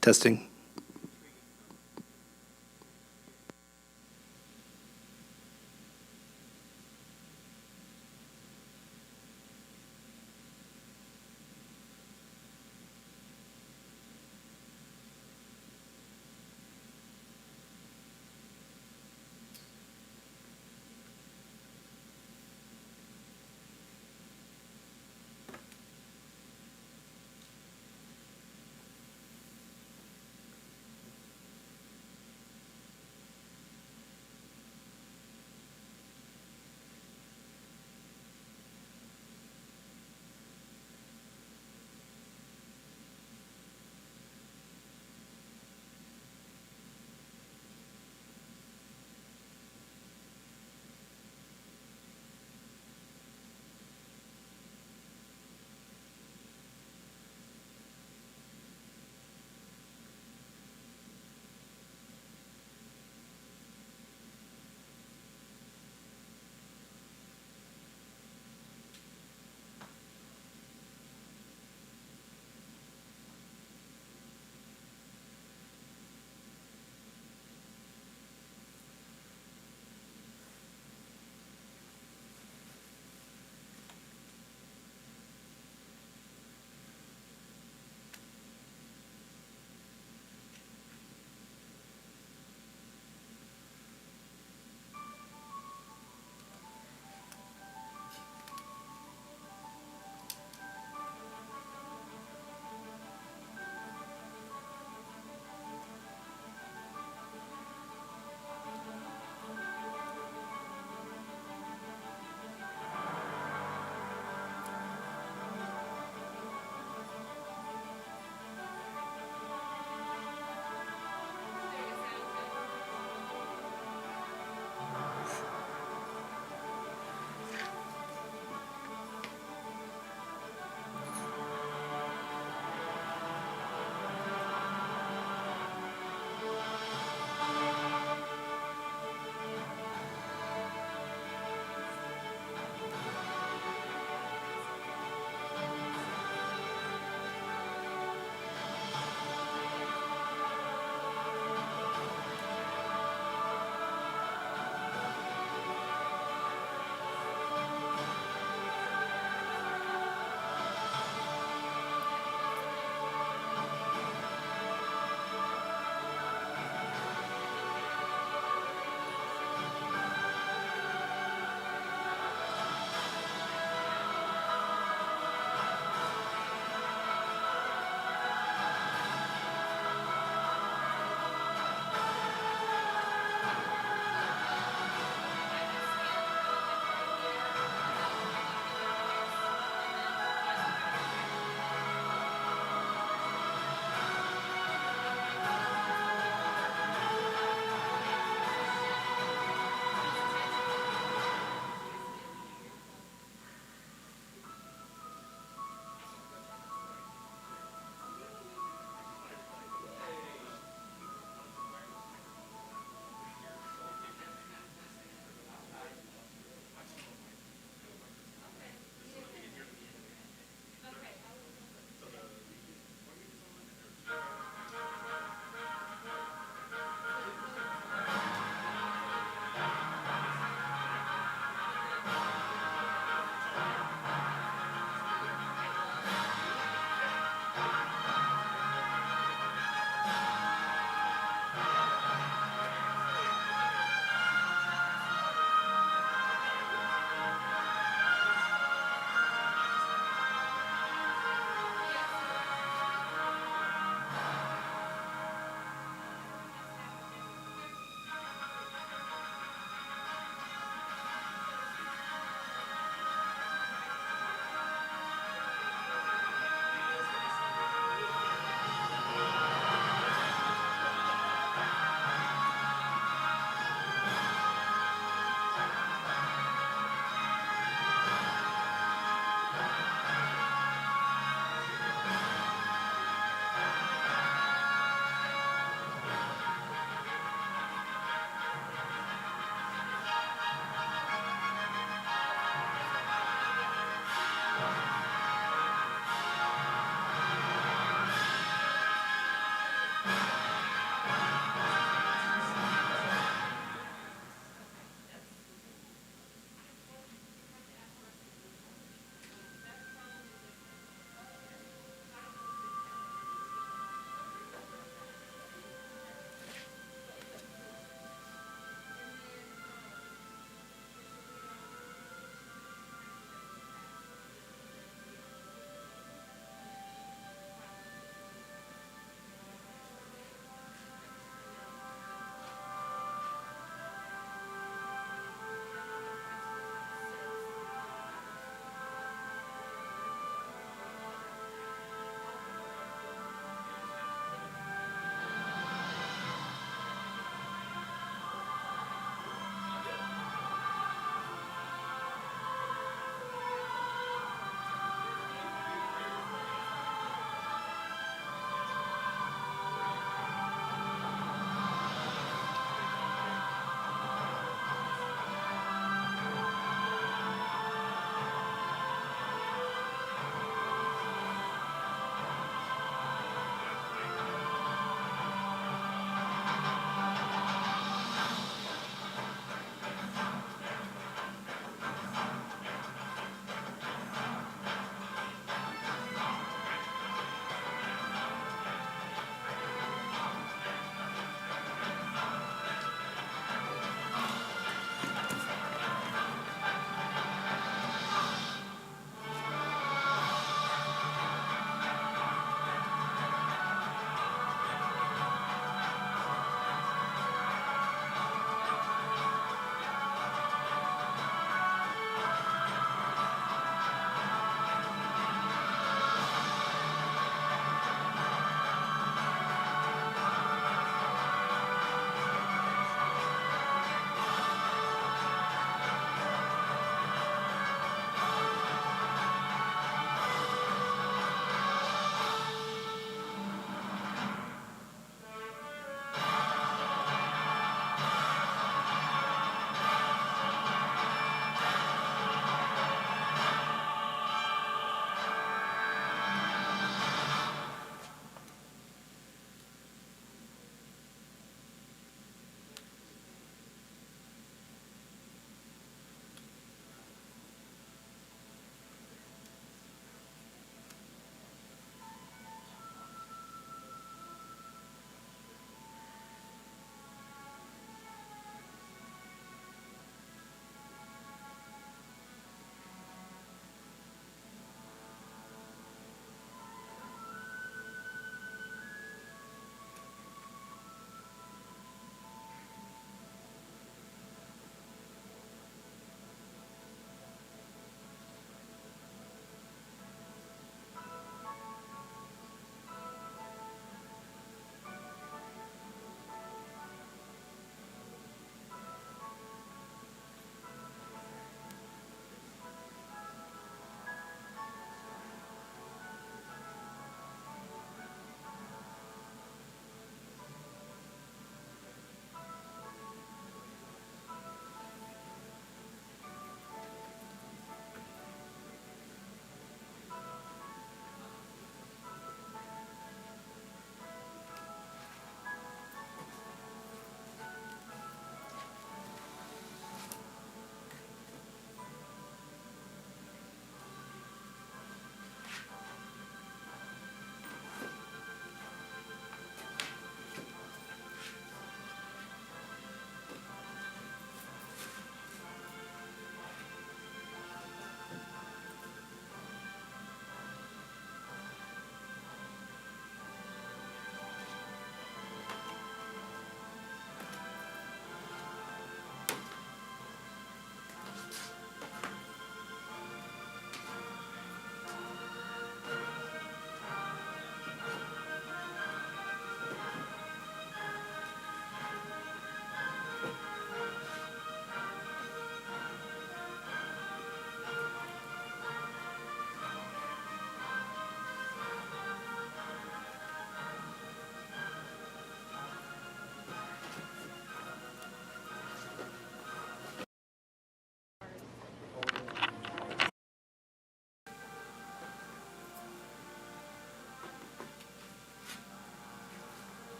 Testing.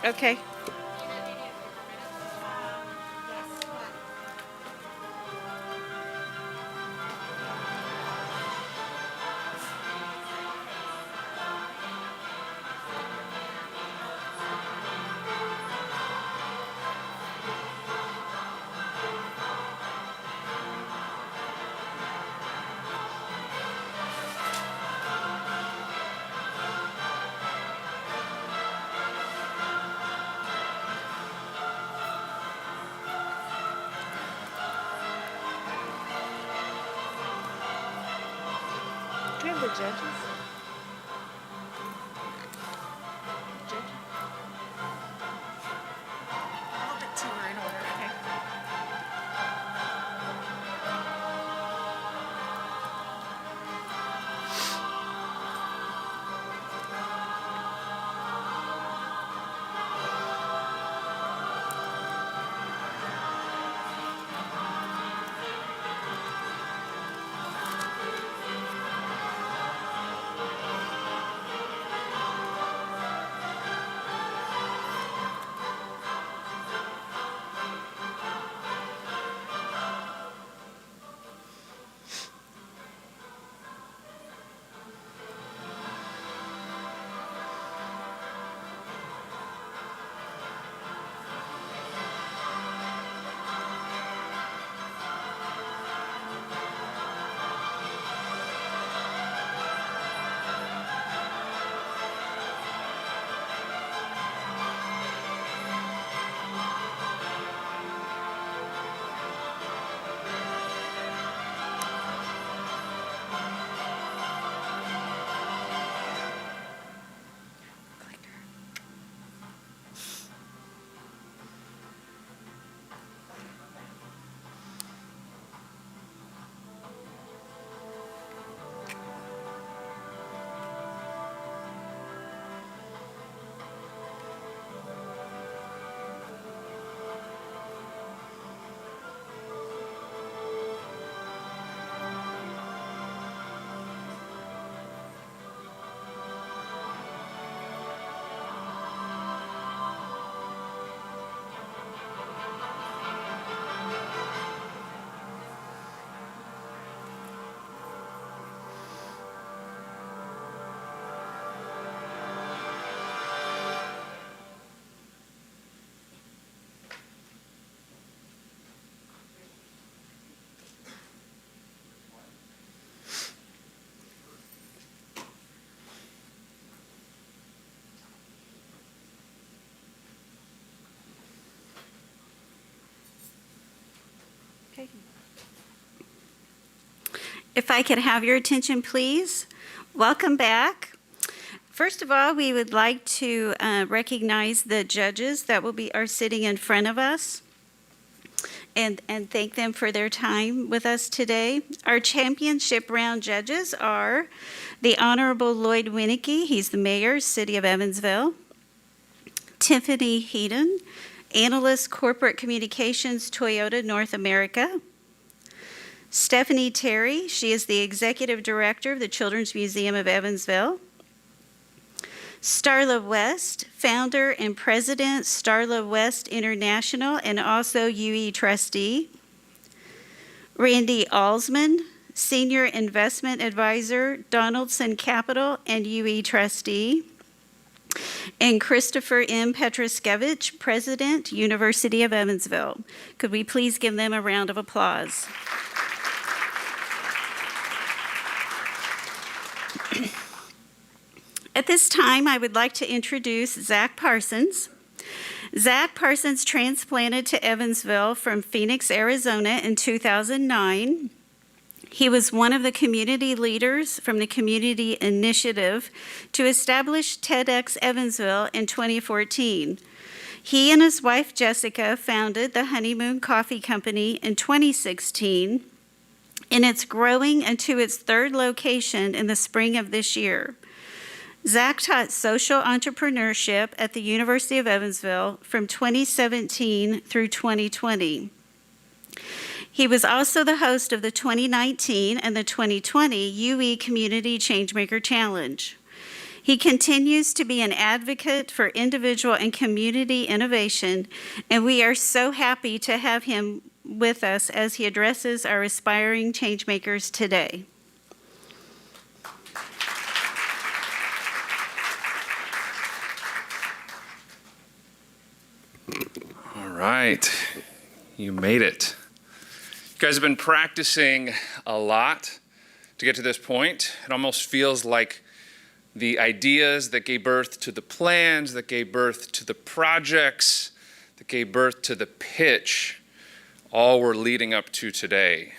Okay. Do you have the judges? Judges? I'll put two are in order. Okay. Okay. If I could have your attention, please. Welcome back. First of all, we would like to recognize the judges that are sitting in front of us and thank them for their time with us today. Our championship round judges are the Honorable Lloyd Winnicky, he's the mayor, City of Evansville. Tiffany Heaton, Analyst Corporate Communications, Toyota North America. Stephanie Terry, she is the Executive Director of the Children's Museum of Evansville. Starla West, Founder and President, Starla West International, and also UE Trustee. Randy Alsman, Senior Investment Advisor, Donaldson Capital and UE Trustee. And Christopher M. Petroskevich, President, University of Evansville. Could we please give them a round of applause? At this time, I would like to introduce Zach Parsons. Zach Parsons transplanted to Evansville from Phoenix, Arizona in 2009. He was one of the community leaders from the Community Initiative to establish TEDx Evansville in 2014. He and his wife, Jessica, founded the Honeymoon Coffee Company in 2016, and it's growing into its third location in the spring of this year. Zach taught social entrepreneurship at the University of Evansville from 2017 through 2020. He was also the host of the 2019 and the 2020 UE Community Changemaker Challenge. He continues to be an advocate for individual and community innovation, and we are so happy to have him with us as he addresses our aspiring changemakers today. All right, you made it. You guys have been practicing a lot to get to this point. It almost feels like the ideas that gave birth to the plans, that gave birth to the projects, that gave birth to the pitch, all were leading up to today.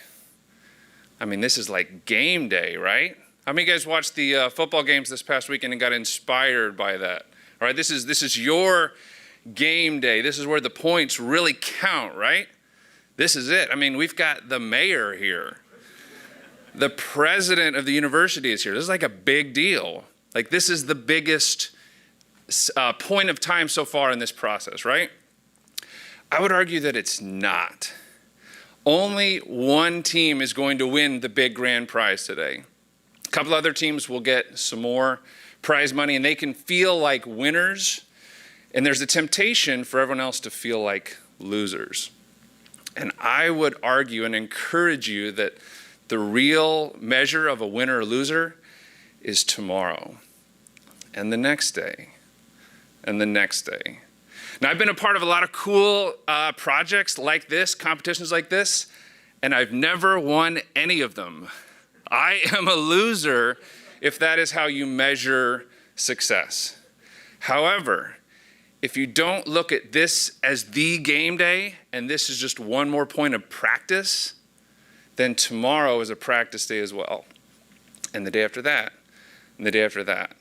I mean, this is like game day, right? How many of you guys watched the football games this past weekend and got inspired by that? All right, this is your game day. This is where the points really count, right? This is it. I mean, we've got the mayor here. The president of the university is here. This is like a big deal. Like, this is the biggest point of time so far in this process, right? I would argue that it's not. Only one team is going to win the big grand prize today. A couple other teams will get some more prize money, and they can feel like winners. And there's a temptation for everyone else to feel like losers. And I would argue and encourage you that the real measure of a winner or loser is tomorrow, and the next day, and the next day. Now, I've been a part of a lot of cool projects like this, competitions like this, and I've never won any of them. I am a loser if that is how you measure success. However, if you don't look at this as the game day, and this is just one more point of practice, then tomorrow is a practice day as well, and the day after that, and the day after that.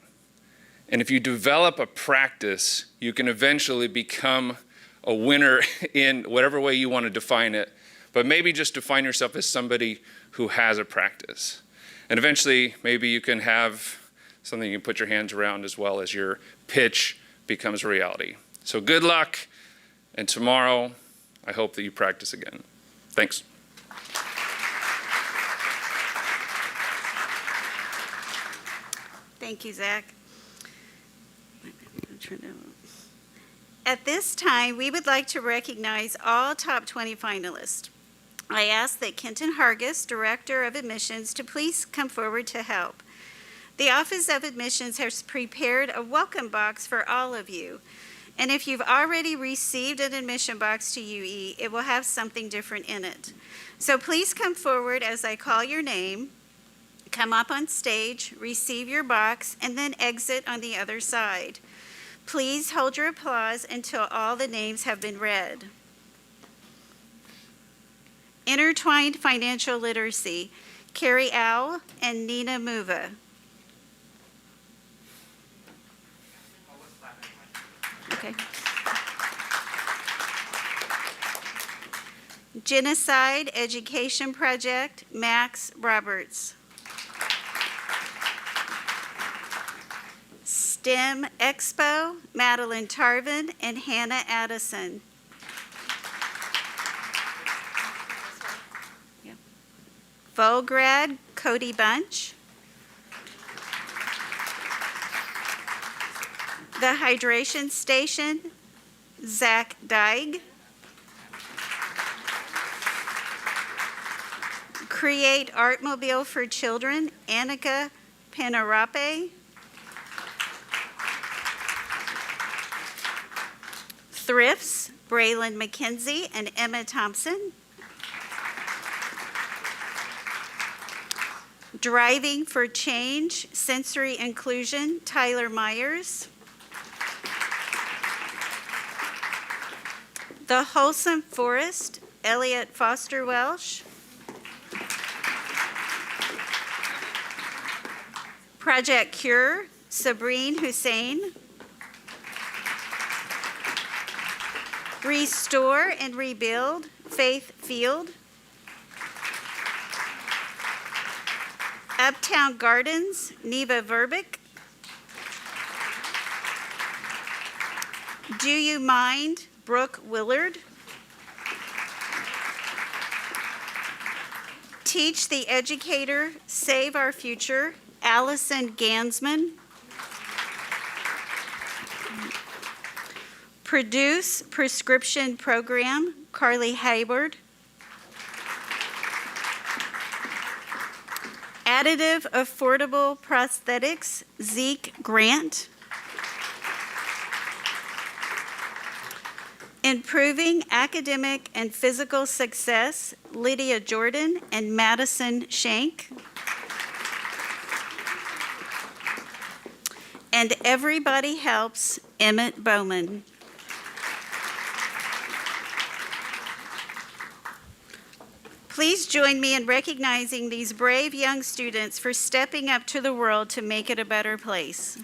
And if you develop a practice, you can eventually become a winner in whatever way you want to define it, but maybe just define yourself as somebody who has a practice. And eventually, maybe you can have something you can put your hands around as well as your pitch becomes a reality. So good luck, and tomorrow, I hope that you practice again. Thanks. Thank you, Zach. At this time, we would like to recognize all top 20 finalists. I ask that Kenton Hargis, Director of Admissions, to please come forward to help. The Office of Admissions has prepared a welcome box for all of you. And if you've already received an admission box to UE, it will have something different in it. So please come forward as I call your name. Come up on stage, receive your box, and then exit on the other side. Please hold your applause until all the names have been read. Intertwined Financial Literacy, Carrie Owl and Nina Muva. Okay. Genocide Education Project, Max Roberts. STEM Expo, Madeline Tarvin and Hannah Addison. Volgrad, Cody Bunch. The Hydration Station, Zach Deig. Create Artmobile for Children, Annika Panarape. Thrifts, Braylon McKenzie and Emma Thompson. Driving for Change, Sensory Inclusion, Tyler Myers. The Wholesome Forest, Elliot Foster Welsh. Project Cure, Sabrine Hussein. Restore and Rebuild, Faith Field. Uptown Gardens, Neva Verbic. Do You Mind, Brooke Willard. Teach the Educator, Save Our Future, Allison Gansman. Produce Prescription Program, Carly Hayward. Additive Affordable Prosthetics, Zeke Grant. Improving Academic and Physical Success, Lydia Jordan and Madison Shank. And Everybody Helps, Emmett Bowman. Please join me in recognizing these brave young students for stepping up to the world to make it a better place.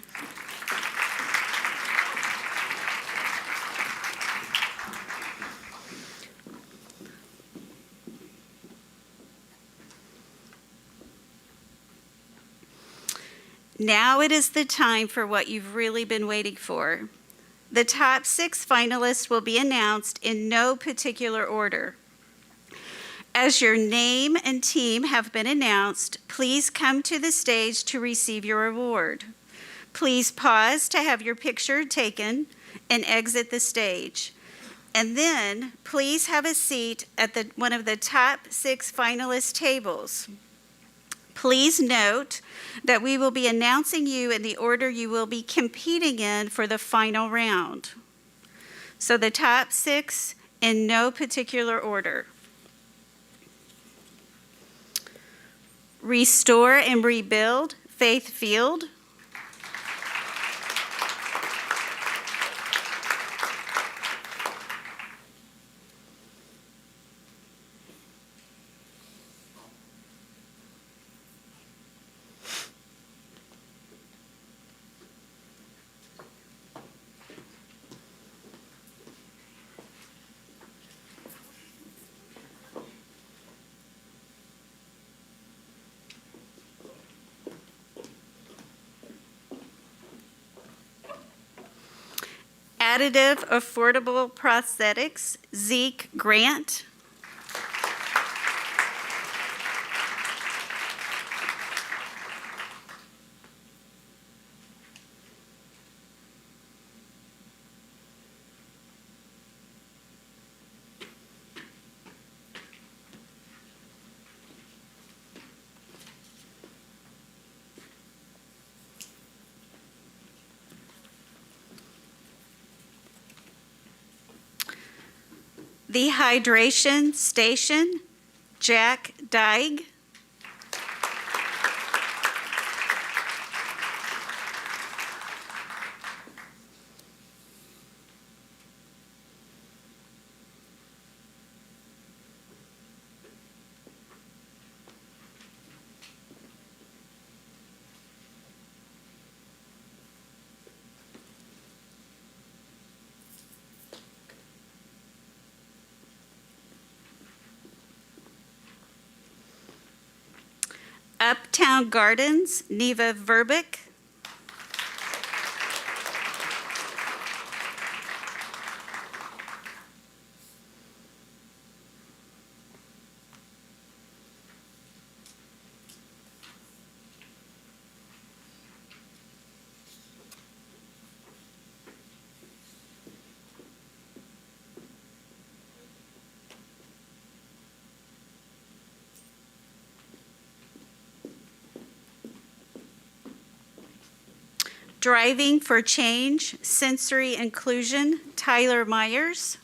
Now it is the time for what you've really been waiting for. The top 6 finalists will be announced in no particular order. As your name and team have been announced, please come to the stage to receive your award. Please pause to have your picture taken and exit the stage. And then please have a seat at one of the top 6 finalist tables. Please note that we will be announcing you in the order you will be competing in for the final round. So the top 6 in no particular order. Restore and Rebuild, Faith Field. Additive Affordable Prosthetics, Zeke Grant. The Hydration Station, Jack Dyke. Uptown Gardens, Neva Verbeek. Driving for Change, Sensory Inclusion, Tyler Myers.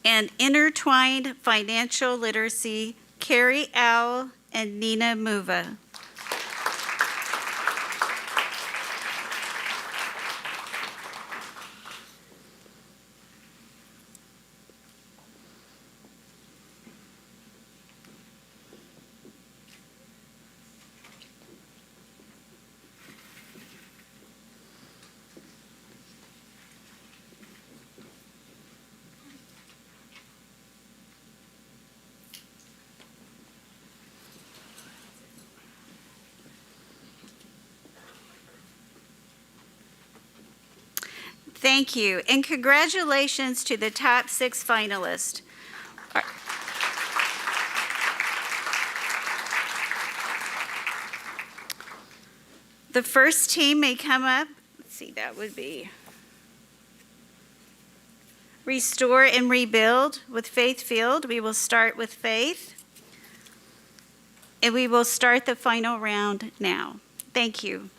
And Intertwined Financial Literacy, Carrie Owl and Nina Muva. Thank you, and congratulations to the top 6 finalists. The first team may come up. Let's see, that would be Restore and Rebuild with Faith Field. We will start with Faith, and we will start the final round now. Thank you.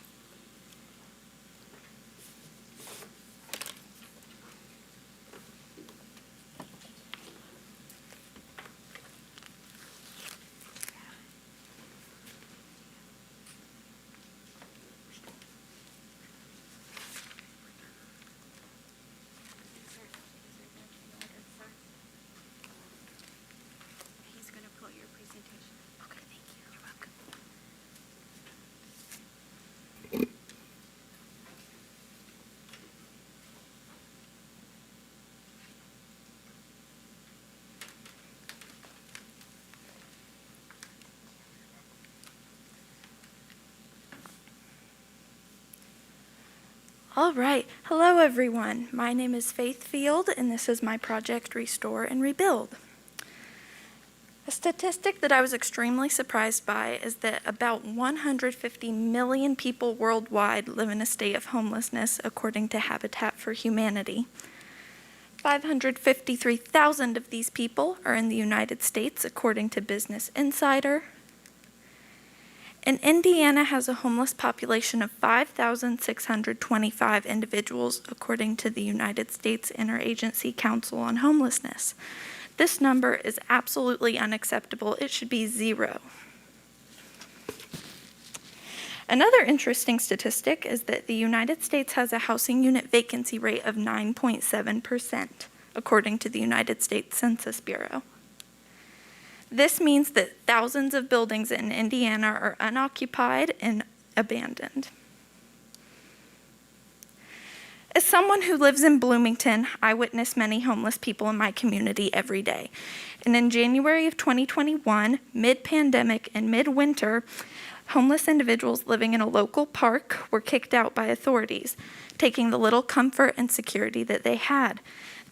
He's going to pull your presentation. Okay, thank you. You're welcome. All right. Hello, everyone. My name is Faith Field, and this is my project, Restore and Rebuild. A statistic that I was extremely surprised by is that about 150 million people worldwide live in a state of homelessness, according to Habitat for Humanity. 553,000 of these people are in the United States, according to Business Insider. And Indiana has a homeless population of 5,625 individuals, according to the United States Interagency Council on Homelessness. This number is absolutely unacceptable. It should be 0. Another interesting statistic is that the United States has a housing unit vacancy rate of 9.7%, according to the United States Census Bureau. This means that thousands of buildings in Indiana are unoccupied and abandoned. As someone who lives in Bloomington, I witness many homeless people in my community every day. And in January of 2021, mid-pandemic and mid-winter, homeless individuals living in a local park were kicked out by authorities, taking the little comfort and security that they had.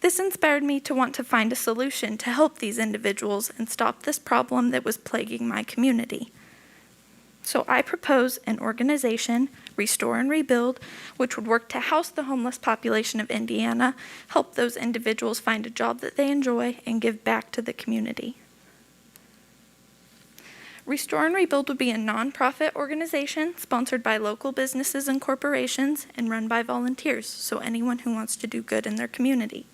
This inspired me to want to find a solution to help these individuals and stop this problem that was plaguing my community. So I propose an organization, Restore and Rebuild, which would work to house the homeless population of Indiana, help those individuals find a job that they enjoy, and give back to the community. Restore and Rebuild would be a nonprofit organization sponsored by local businesses and corporations and run by volunteers, so anyone who wants to do good in their community.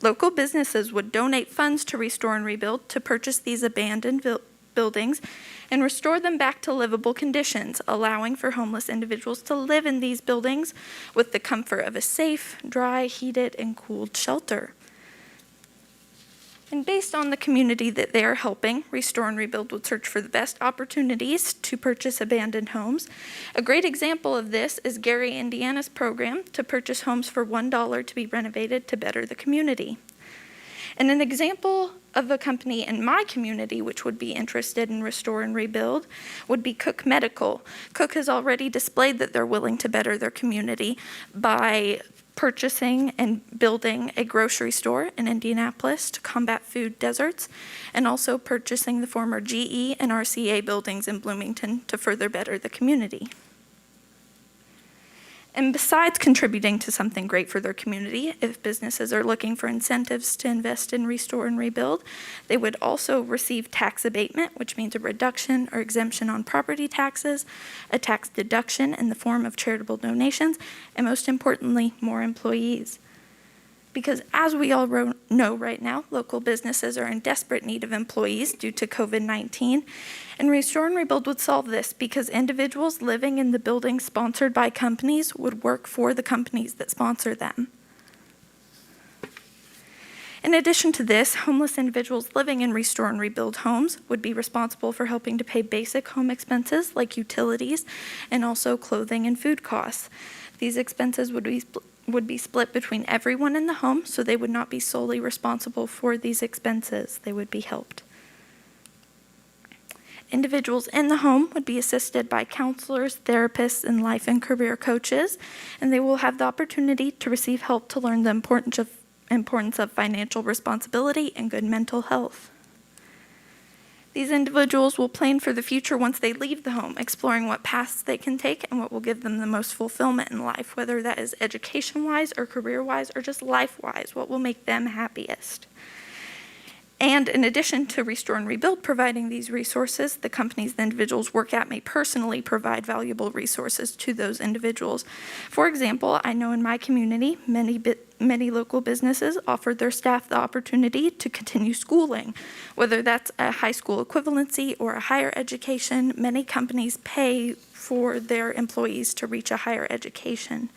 Local businesses would donate funds to Restore and Rebuild to purchase these abandoned buildings and restore them back to livable conditions, allowing for homeless individuals to live in these buildings with the comfort of a safe, dry, heated, and cooled shelter. And based on the community that they are helping, Restore and Rebuild would search for the best opportunities to purchase abandoned homes. A great example of this is Gary, Indiana's program to purchase homes for $1 to be renovated to better the community. And an example of a company in my community which would be interested in Restore and Rebuild would be Cook Medical. Cook has already displayed that they're willing to better their community by purchasing and building a grocery store in Indianapolis to combat food deserts, and also purchasing the former GE and RCA buildings in Bloomington to further better the community. And besides contributing to something great for their community, if businesses are looking for incentives to invest in Restore and Rebuild, they would also receive tax abatement, which means a reduction or exemption on property taxes, a tax deduction in the form of charitable donations, and most importantly, more employees. Because as we all know right now, local businesses are in desperate need of employees due to COVID-19, and Restore and Rebuild would solve this because individuals living in the buildings sponsored by companies would work for the companies that sponsor them. In addition to this, homeless individuals living in Restore and Rebuild homes would be responsible for helping to pay basic home expenses like utilities and also clothing and food costs. These expenses would be split between everyone in the home, so they would not be solely responsible for these expenses. They would be helped. Individuals in the home would be assisted by counselors, therapists, and life and career coaches, and they will have the opportunity to receive help to learn the importance of financial responsibility and good mental health. These individuals will plan for the future once they leave the home, exploring what paths they can take and what will give them the most fulfillment in life, whether that is education-wise or career-wise or just life-wise, what will make them happiest. And in addition to Restore and Rebuild providing these resources, the companies the individuals work at may personally provide valuable resources to those individuals. For example, I know in my community, many local businesses offered their staff the opportunity to continue schooling. Whether that's a high school equivalency or a higher education, many companies pay for their employees to reach a higher education.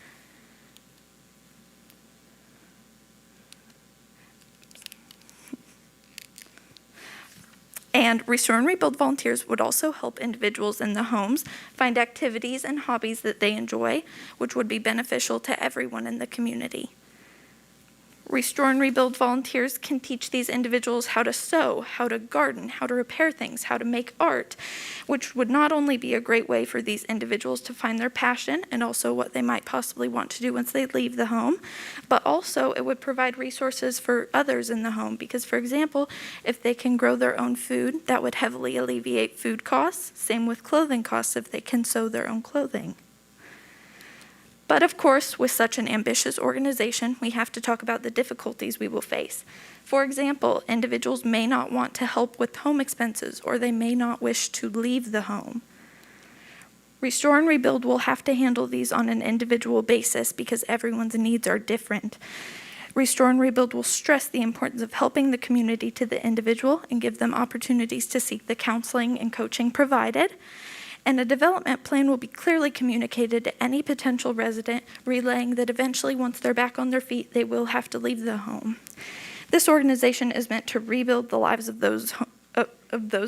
And Restore and Rebuild volunteers would also help individuals in the homes find activities and hobbies that they enjoy, which would be beneficial to everyone in the community. Restore and Rebuild volunteers can teach these individuals how to sew, how to garden, how to repair things, how to make art, which would not only be a great way for these individuals to find their passion and also what they might possibly want to do once they leave the home, but also it would provide resources for others in the home because, for example, if they can grow their own food, that would heavily alleviate food costs. Same with clothing costs if they can sew their own clothing. But of course, with such an ambitious organization, we have to talk about the difficulties we will face. For example, individuals may not want to help with home expenses, or they may not wish to leave the home. Restore and Rebuild will have to handle these on an individual basis because everyone's needs are different. Restore and Rebuild will stress the importance of helping the community to the individual and give them opportunities to seek the counseling and coaching provided. And a development plan will be clearly communicated to any potential resident, relaying that eventually, once they're back on their feet, they will have to leave the home. This organization is meant to rebuild the lives of those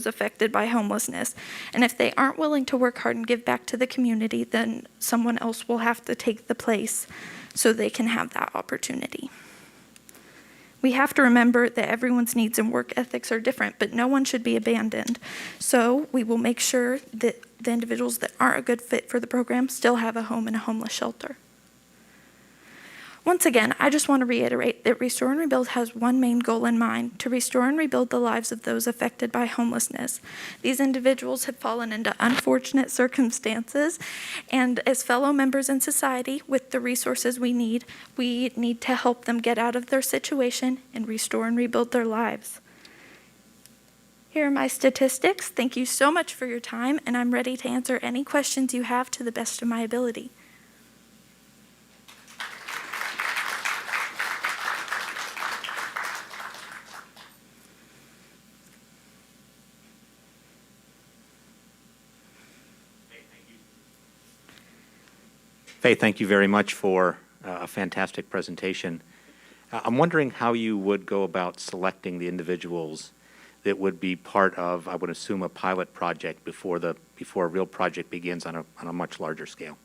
affected by homelessness. And if they aren't willing to work hard and give back to the community, then someone else will have to take the place so they can have that opportunity. We have to remember that everyone's needs and work ethics are different, but no one should be abandoned. So we will make sure that the individuals that aren't a good fit for the program still have a home in a homeless shelter. Once again, I just want to reiterate that Restore and Rebuild has one main goal in mind: to restore and rebuild the lives of those affected by homelessness. These individuals have fallen into unfortunate circumstances, and as fellow members in society, with the resources we need to help them get out of their situation and restore and rebuild their lives. Here are my statistics. Thank you so much for your time, and I'm ready to answer any questions you have to the best of my ability. Faye, thank you very much for a fantastic presentation. I'm wondering how you would go about selecting the individuals that would be part of, I would assume, a pilot project before a real project begins on a much larger scale.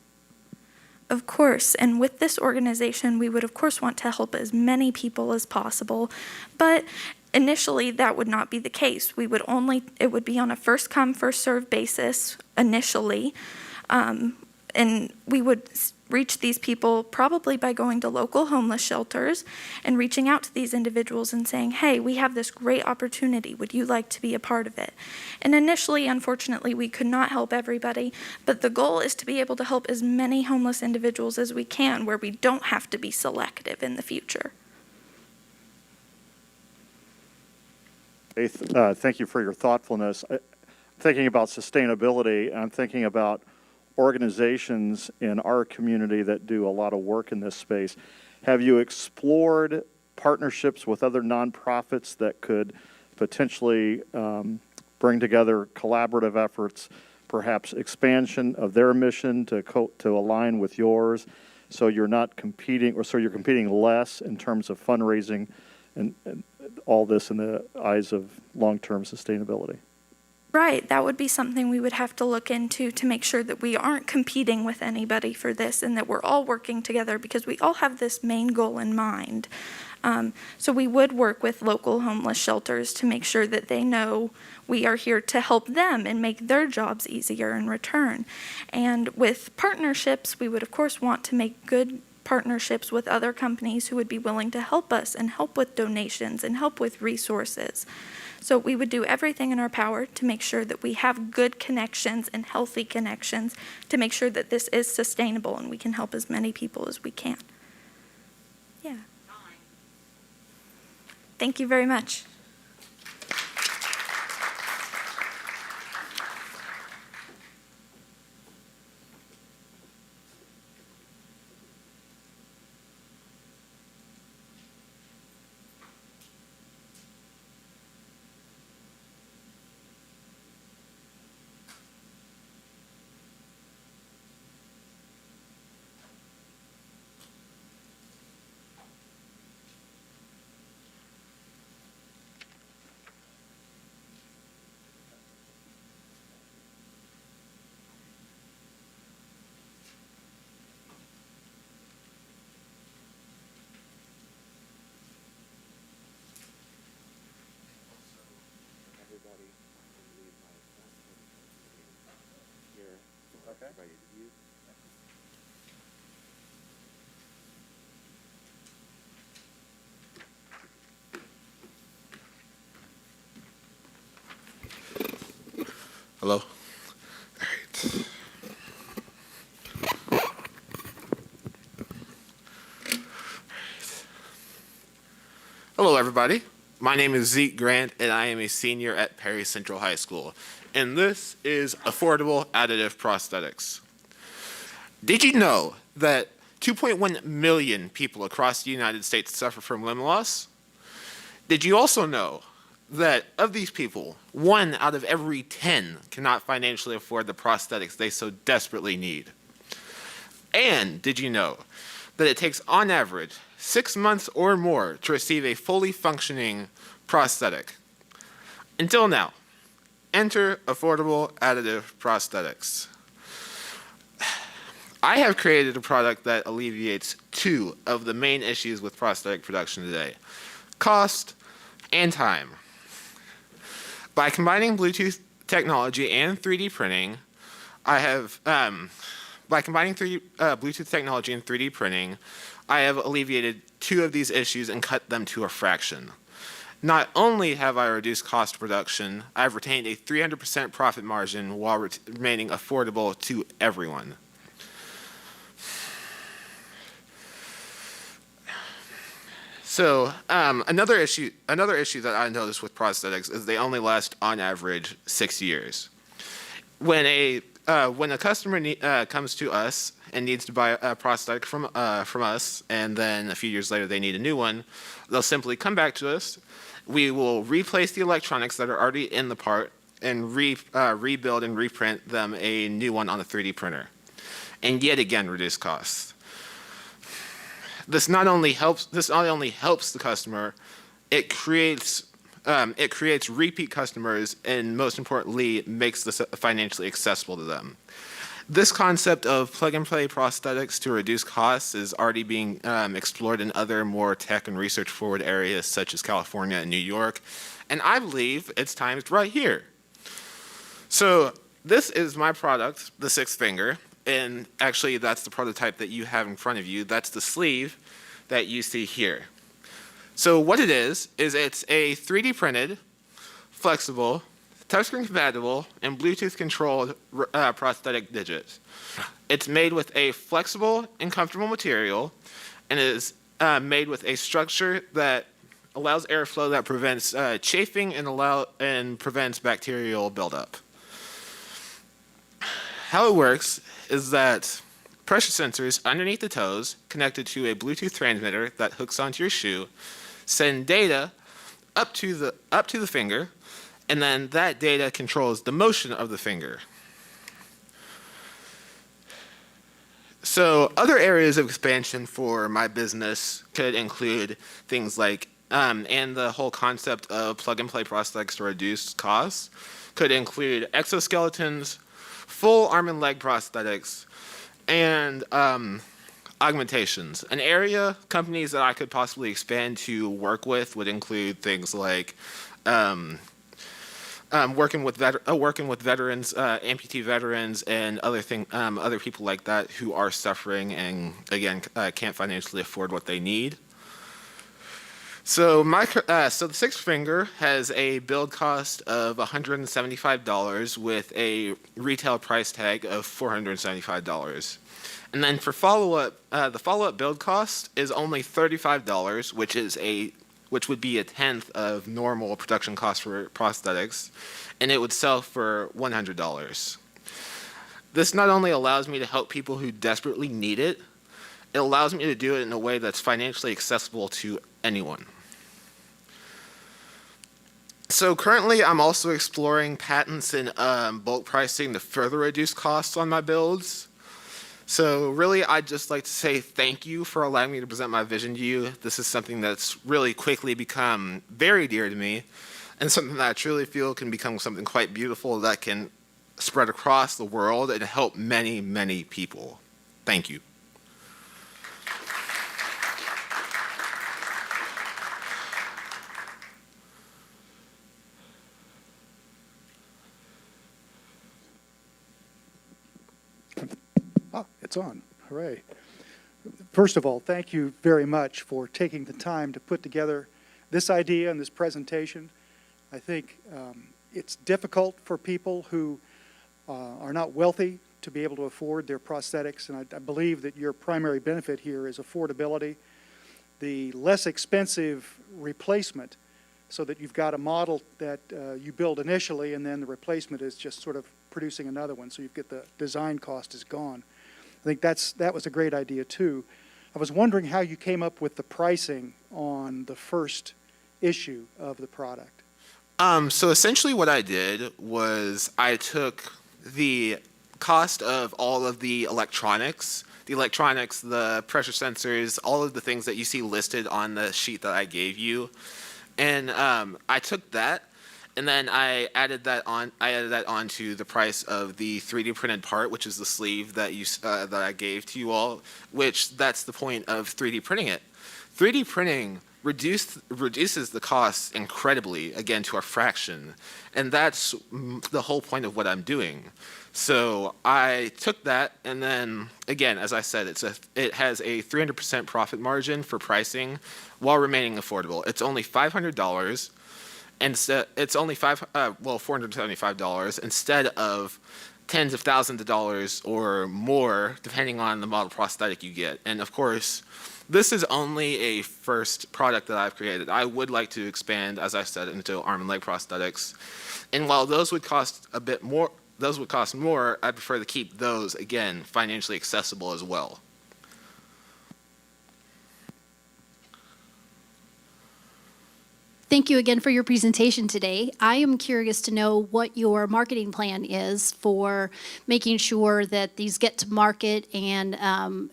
Of course, and with this organization, we would of course want to help as many people as possible, but initially that would not be the case. It would be on a first come, first served basis initially. And we would reach these people probably by going to local homeless shelters and reaching out to these individuals and saying, hey, we have this great opportunity. Would you like to be a part of it? And initially, unfortunately, we could not help everybody, but the goal is to be able to help as many homeless individuals as we can, where we don't have to be selective in the future. Thank you for your thoughtfulness. Thinking about sustainability, I'm thinking about organizations in our community that do a lot of work in this space. Have you explored partnerships with other nonprofits that could potentially bring together collaborative efforts, perhaps expansion of their mission to align with yours, so you're not competing, or so you're competing less in terms of fundraising and all this in the eyes of long-term sustainability? Right, that would be something we would have to look into to make sure that we aren't competing with anybody for this and that we're all working together because we all have this main goal in mind. So we would work with local homeless shelters to make sure that they know we are here to help them and make their jobs easier in return. And with partnerships, we would of course want to make good partnerships with other companies who would be willing to help us and help with donations and help with resources. So we would do everything in our power to make sure that we have good connections and healthy connections to make sure that this is sustainable and we can help as many people as we can. Yeah. Thank you very much. Hello? All right. Hello, everybody. My name is Zeke Grant, and I am a senior at Perry Central High School. And this is Affordable Additive Prosthetics. Did you know that 2.1 million people across the United States suffer from limb loss? Did you also know that of these people, 1 out of every 10 cannot financially afford the prosthetics they so desperately need? And did you know that it takes, on average, 6 months or more to receive a fully functioning prosthetic? Until now, enter Affordable Additive Prosthetics. I have created a product that alleviates 2 of the main issues with prosthetic production today: cost and time. By combining Bluetooth technology and 3D printing, Bluetooth technology and 3D printing, I have alleviated 2 of these issues and cut them to a fraction. Not only have I reduced cost of production, I've retained a 300% profit margin while remaining affordable to everyone. So another issue that I noticed with prosthetics is they only last on average 6 years. When a customer comes to us and needs to buy a prosthetic from us, and then a few years later they need a new one, they'll simply come back to us. We will replace the electronics that are already in the part and rebuild and reprint them a new one on a 3D printer, and yet again reduce costs. This not only helps the customer, it creates repeat customers, and most importantly, makes this financially accessible to them. This concept of plug-and-play prosthetics to reduce costs is already being explored in other more tech and research-forward areas such as California and New York, and I believe it's timed right here. So this is my product, the 6th finger. And actually, that's the prototype that you have in front of you. That's the sleeve that you see here. So what it is it's a 3D printed, flexible, touchscreen compatible, and Bluetooth controlled prosthetic digit. It's made with a flexible and comfortable material, and is made with a structure that allows airflow that prevents chafing and prevents bacterial buildup. How it works is that pressure sensors underneath the toes connected to a Bluetooth transmitter that hooks onto your shoe send data up to the finger, and then that data controls the motion of the finger. So other areas of expansion for my business could include things like, and the whole concept of plug-and-play prosthetics to reduce costs could include exoskeletons, full arm and leg prosthetics, and augmentations. An area companies that I could possibly expand to work with would include things like working with veterans, amputee veterans, and other people like that who are suffering and again can't financially afford what they need. So so the six finger has a build cost of $175 with a retail price tag of $475. And then for the follow-up build cost is only $35, which would be a tenth of normal production cost for prosthetics, and it would sell for $100. This not only allows me to help people who desperately need it, it allows me to do it in a way that's financially accessible to anyone. So currently, I'm also exploring patents and bulk pricing to further reduce costs on my builds. So really, I'd just like to say thank you for allowing me to present my vision to you. This is something that's really quickly become very dear to me, and something that I truly feel can become something quite beautiful that can spread across the world and help many, many people. Thank you. It's on. Hooray. First of all, thank you very much for taking the time to put together this idea and this presentation. I think it's difficult for people who are not wealthy to be able to afford their prosthetics, and I believe that your primary benefit here is affordability, the less expensive replacement, so that you've got a model that you build initially, and then the replacement is just sort of producing another one, so you get the design cost is gone. I think that was a great idea too. I was wondering how you came up with the pricing on the first issue of the product. So essentially what I did was I took the cost of all of the electronics, the pressure sensors, all of the things that you see listed on the sheet that I gave you, and I took that, and then I added that on to the price of the 3D printed part, which is the sleeve that that I gave to you all, which that's the point of 3D printing it. 3D printing reduces the costs incredibly, again, to a fraction, and that's the whole point of what I'm doing. So I took that, and then again, as I said, it has a 300% profit margin for pricing while remaining affordable. It's only $500. And it's only $475 instead of tens of thousands of dollars or more, depending on the model prosthetic you get. And of course, this is only a first product that I've created. I would like to expand, as I said, into arm and leg prosthetics. And while those would cost a bit more, I prefer to keep those, again, financially accessible as well. Thank you again for your presentation today. I am curious to know what your marketing plan is for making sure that these get to market, and I'm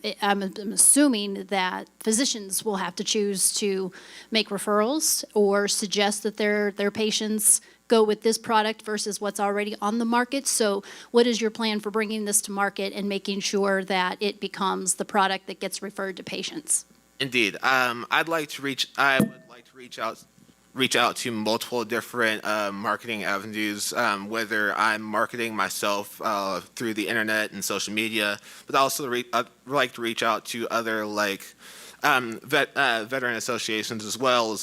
assuming that physicians will have to choose to make referrals or suggest that their patients go with this product versus what's already on the market. So what is your plan for bringing this to market and making sure that it becomes the product that gets referred to patients? Indeed. I would like to reach out to multiple different marketing avenues, whether I'm marketing myself through the internet and social media, but also I'd like to reach out to other veteran associations as well,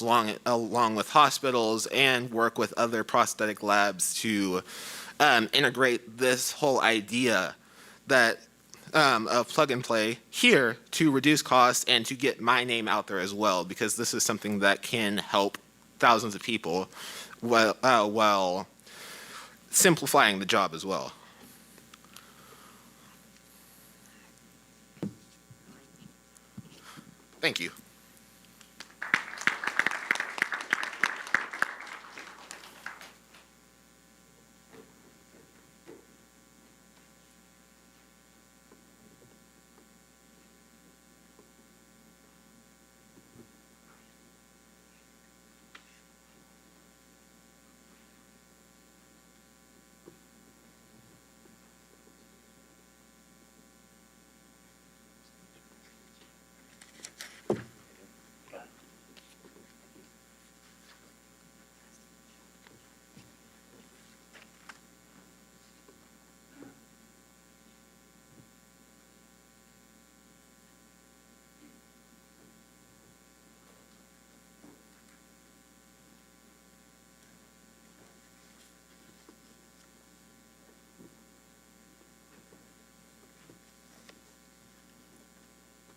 along with hospitals, and work with other prosthetic labs to integrate this whole idea that of plug and play here to reduce costs and to get my name out there as well, because this is something that can help thousands of people while simplifying the job as well. Thank you.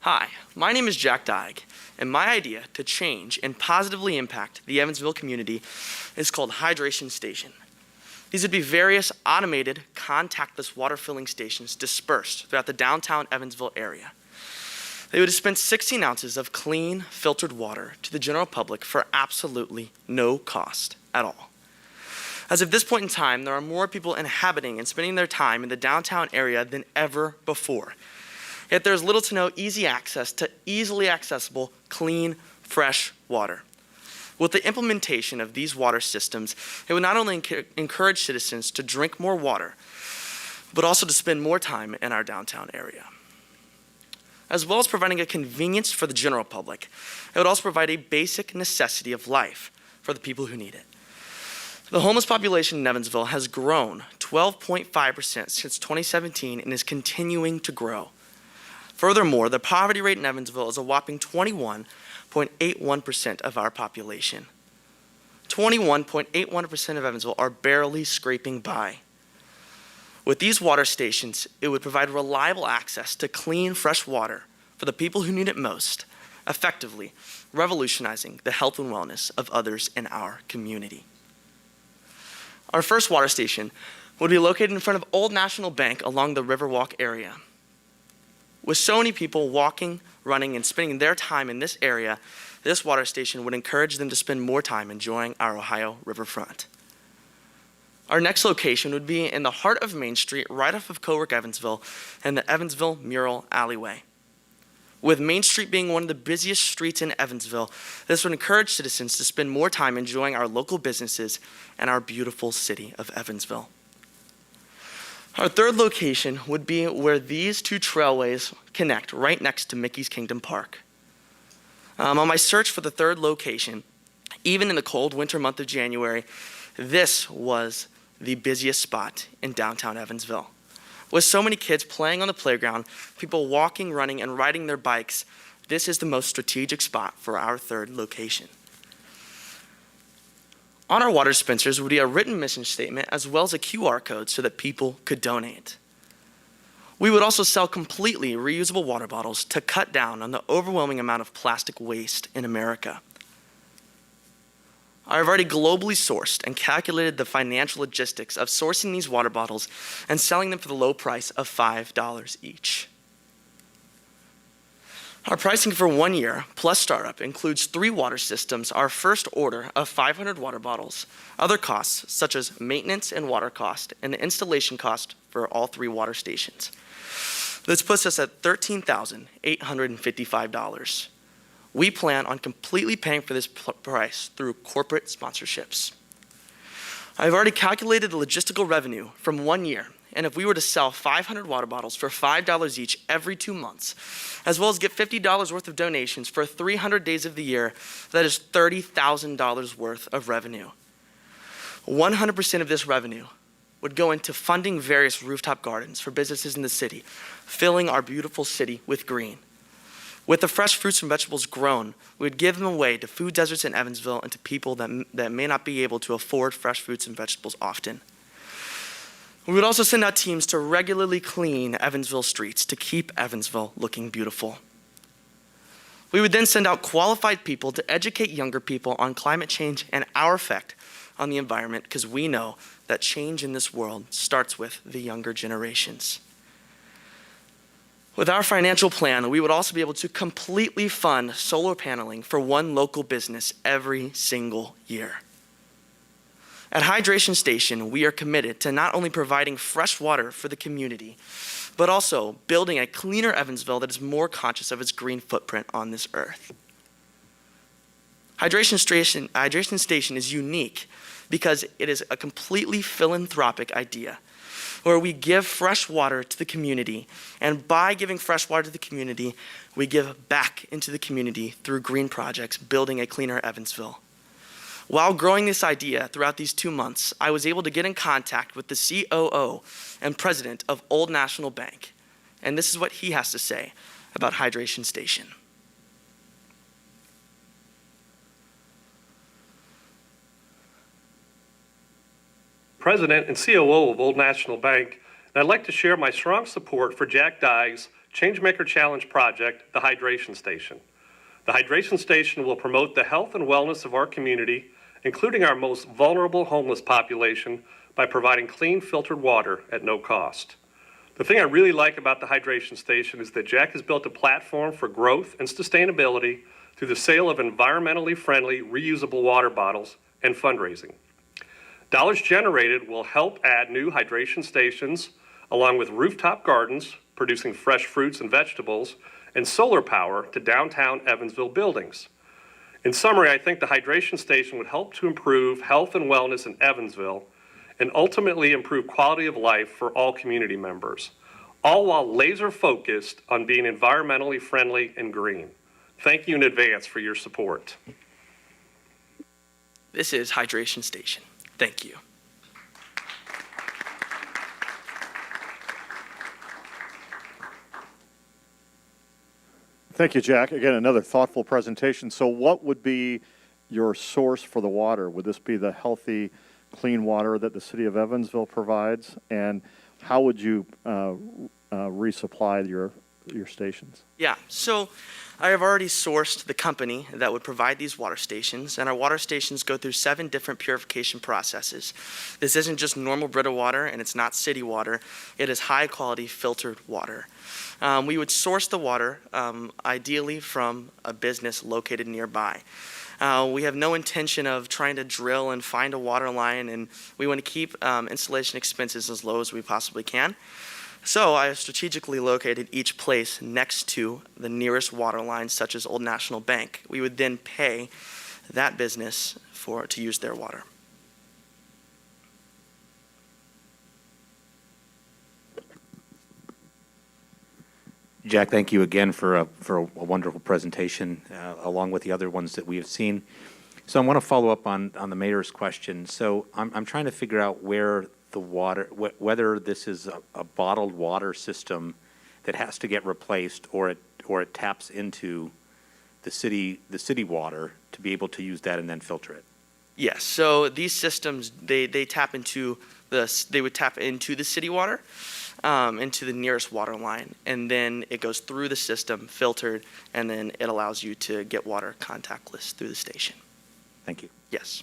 Hi, my name is Jack Dyke, and my idea to change and positively impact the Evansville community is called Hydration Station. These would be various automated, contactless water filling stations dispersed throughout the downtown Evansville area. They would dispense 16 ounces of clean, filtered water to the general public for absolutely no cost at all. As of this point in time, there are more people inhabiting and spending their time in the downtown area than ever before. Yet there's little to no easy access to easily accessible, clean, fresh water. With the implementation of these water systems, it would not only encourage citizens to drink more water, but also to spend more time in our downtown area. As well as providing a convenience for the general public, it would also provide a basic necessity of life for the people who need it. The homeless population in Evansville has grown 12.5% since 2017 and is continuing to grow. Furthermore, the poverty rate in Evansville is a whopping 21.81% of our population. 21.81% of Evansville are barely scraping by. With these water stations, it would provide reliable access to clean, fresh water for the people who need it most, effectively revolutionizing the health and wellness of others in our community. Our first water station would be located in front of Old National Bank along the Riverwalk area. With so many people walking, running, and spending their time in this area, this water station would encourage them to spend more time enjoying our Ohio riverfront. Our next location would be in the heart of Main Street, right off of Cowork Evansville, and the Evansville Mural Alleyway. With Main Street being one of the busiest streets in Evansville, this would encourage citizens to spend more time enjoying our local businesses and our beautiful city of Evansville. Our third location would be where these two trailways connect, right next to Mickey's Kingdom Park. On my search for the third location, even in the cold winter month of January, this was the busiest spot in downtown Evansville. With so many kids playing on the playground, people walking, running, and riding their bikes, this is the most strategic spot for our third location. On our water dispensers would be a written mission statement as well as a QR code so that people could donate. We would also sell completely reusable water bottles to cut down on the overwhelming amount of plastic waste in America. I have already globally sourced and calculated the financial logistics of sourcing these water bottles and selling them for the low price of $5 each. Our pricing for 1 year plus startup includes 3 water systems, our first order of 500 water bottles, other costs such as maintenance and water cost, and the installation cost for all 3 water stations. This puts us at $13,855. We plan on completely paying for this price through corporate sponsorships. I've already calculated the logistical revenue from 1 year, and if we were to sell 500 water bottles for $5 each every 2 months, as well as get $50 worth of donations for 300 days of the year, that is $30,000 worth of revenue. 100% of this revenue would go into funding various rooftop gardens for businesses in the city, filling our beautiful city with green. With the fresh fruits and vegetables grown, we would give them away to food deserts in Evansville and to people that may not be able to afford fresh fruits and vegetables often. We would also send out teams to regularly clean Evansville streets to keep Evansville looking beautiful. We would then send out qualified people to educate younger people on climate change and our effect on the environment, because we know that change in this world starts with the younger generations. With our financial plan, we would also be able to completely fund solar paneling for 1 local business every single year. At Hydration Station, we are committed to not only providing fresh water for the community, but also building a cleaner Evansville that is more conscious of its green footprint on this earth. Hydration Station is unique because it is a completely philanthropic idea where we give fresh water to the community, and by giving fresh water to the community, we give back into the community through green projects, building a cleaner Evansville. While growing this idea throughout these 2 months, I was able to get in contact with the COO and president of Old National Bank, and this is what he has to say about Hydration Station. President and COO of Old National Bank, and I'd like to share my strong support for Jack Dye's Changemaker Challenge project, the Hydration Station. The Hydration Station will promote the health and wellness of our community, including our most vulnerable homeless population, by providing clean, filtered water at no cost. The thing I really like about the Hydration Station is that Jack has built a platform for growth and sustainability through the sale of environmentally friendly, reusable water bottles and fundraising. Dollars generated will help add new hydration stations, along with rooftop gardens producing fresh fruits and vegetables, and solar power to downtown Evansville buildings. In summary, I think the hydration station would help to improve health and wellness in Evansville and ultimately improve quality of life for all community members, all while laser focused on being environmentally friendly and green. Thank you in advance for your support. This is Hydration Station. Thank you. Thank you, Jack. Again, another thoughtful presentation. So what would be your source for the water? Would this be the healthy, clean water that the city of Evansville provides? And how would you resupply your stations? Yeah, so I have already sourced the company that would provide these water stations, and our water stations go through 7 different purification processes. This isn't just normal Brita water, and it's not city water. It is high-quality filtered water. We would source the water, ideally from a business located nearby. We have no intention of trying to drill and find a water line, and we want to keep installation expenses as low as we possibly can. So I have strategically located each place next to the nearest water line, such as Old National Bank. We would then pay that business to use their water. Jack, thank you again for a wonderful presentation, along with the other ones that we have seen. So I want to follow up on the mayor's question. So I'm trying to figure out where the water, whether this is a bottled water system that has to get replaced, or it taps into the city water to be able to use that and then filter it. Yes. So these systems they tap into they would tap into the city water. Into the nearest water line, and then it goes through the system, filtered, and then it allows you to get water contactless through the station. Thank you. Yes.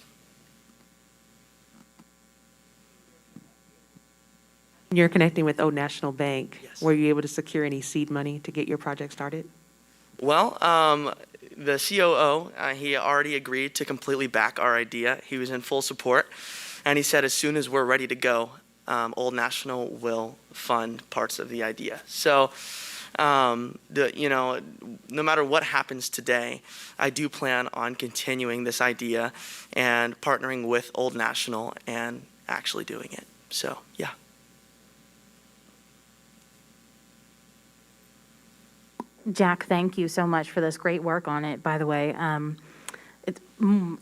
You're connecting with Old National Bank. Yes. Were you able to secure any seed money to get your project started? Well, the COO, he already agreed to completely back our idea. He was in full support, and he said as soon as we're ready to go, Old National will fund parts of the idea. So, no matter what happens today, I do plan on continuing this idea and partnering with Old National and actually doing it. So, yeah. Jack, thank you so much for this great work on it, by the way. It's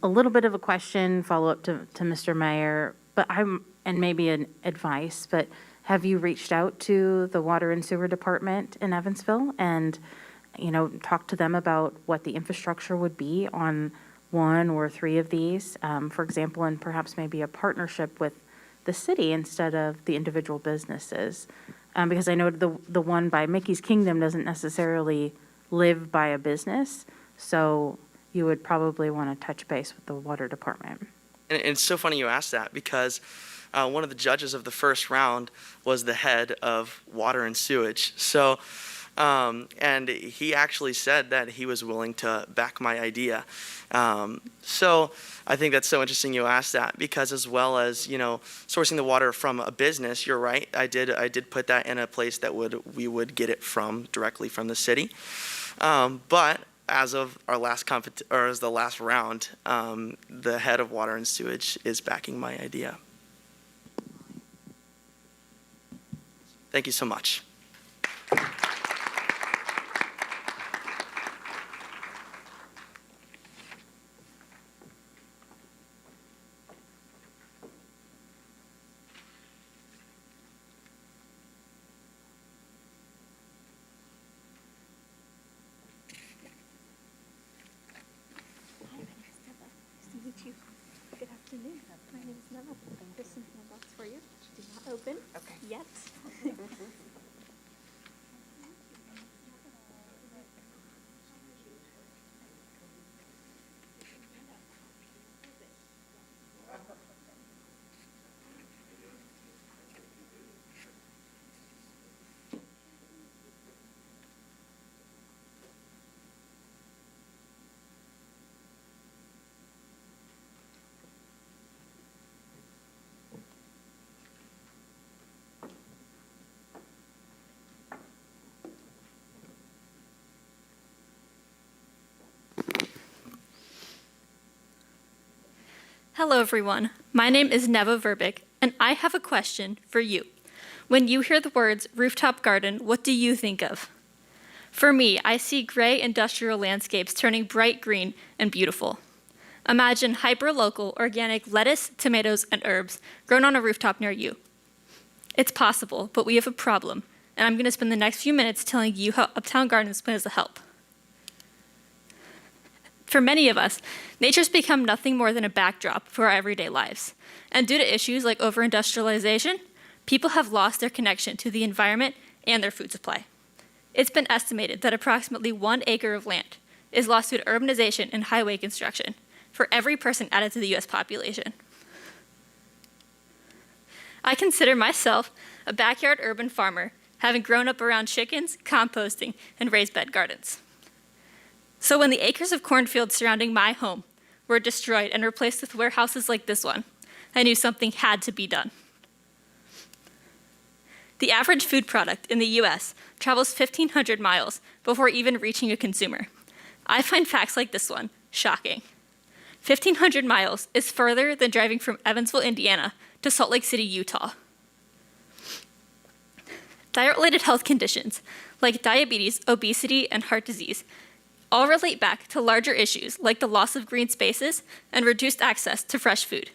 a little bit of a question, follow-up to Mr. Mayor, and maybe an advice, but have you reached out to the Water and Sewer Department in Evansville and, talked to them about what the infrastructure would be on 1 or 3 of these, for example, and perhaps maybe a partnership with the city instead of the individual businesses? Because I know the one by Mickey's Kingdom doesn't necessarily live by a business, so you would probably want to touch base with the water department. And it's so funny you asked that, because one of the judges of the first round was the head of water and sewage. So, and he actually said that he was willing to back my idea. So I think that's so interesting you asked that, because as well as, sourcing the water from a business, you're right. I did put that in a place that we would get it directly from the city. But as of our last the last round, the head of water and sewage is backing my idea. Thank you so much. Good afternoon. My name is Neva. There's some handouts for you. Do not open yet. Hello, everyone. My name is Neva Verbic, and I have a question for you. When you hear the words rooftop garden, what do you think of? For me, I see gray industrial landscapes turning bright green and beautiful. Imagine hyper-local organic lettuce, tomatoes, and herbs grown on a rooftop near you. It's possible, but we have a problem, and I'm going to spend the next few minutes telling you how Uptown Gardens plans to help. For many of us, nature's become nothing more than a backdrop for our everyday lives. And due to issues like over-industrialization, people have lost their connection to the environment and their food supply. It's been estimated that approximately 1 acre of land is lost due to urbanization and highway construction for every person added to the US population. I consider myself a backyard urban farmer, having grown up around chickens, composting, and raised bed gardens. So when the acres of cornfields surrounding my home were destroyed and replaced with warehouses like this one, I knew something had to be done. The average food product in the US travels 1,500 miles before even reaching a consumer. I find facts like this one shocking. 1,500 miles is further than driving from Evansville, Indiana to Salt Lake City, Utah. Diet-related health conditions like diabetes, obesity, and heart disease all relate back to larger issues like the loss of green spaces and reduced access to fresh food.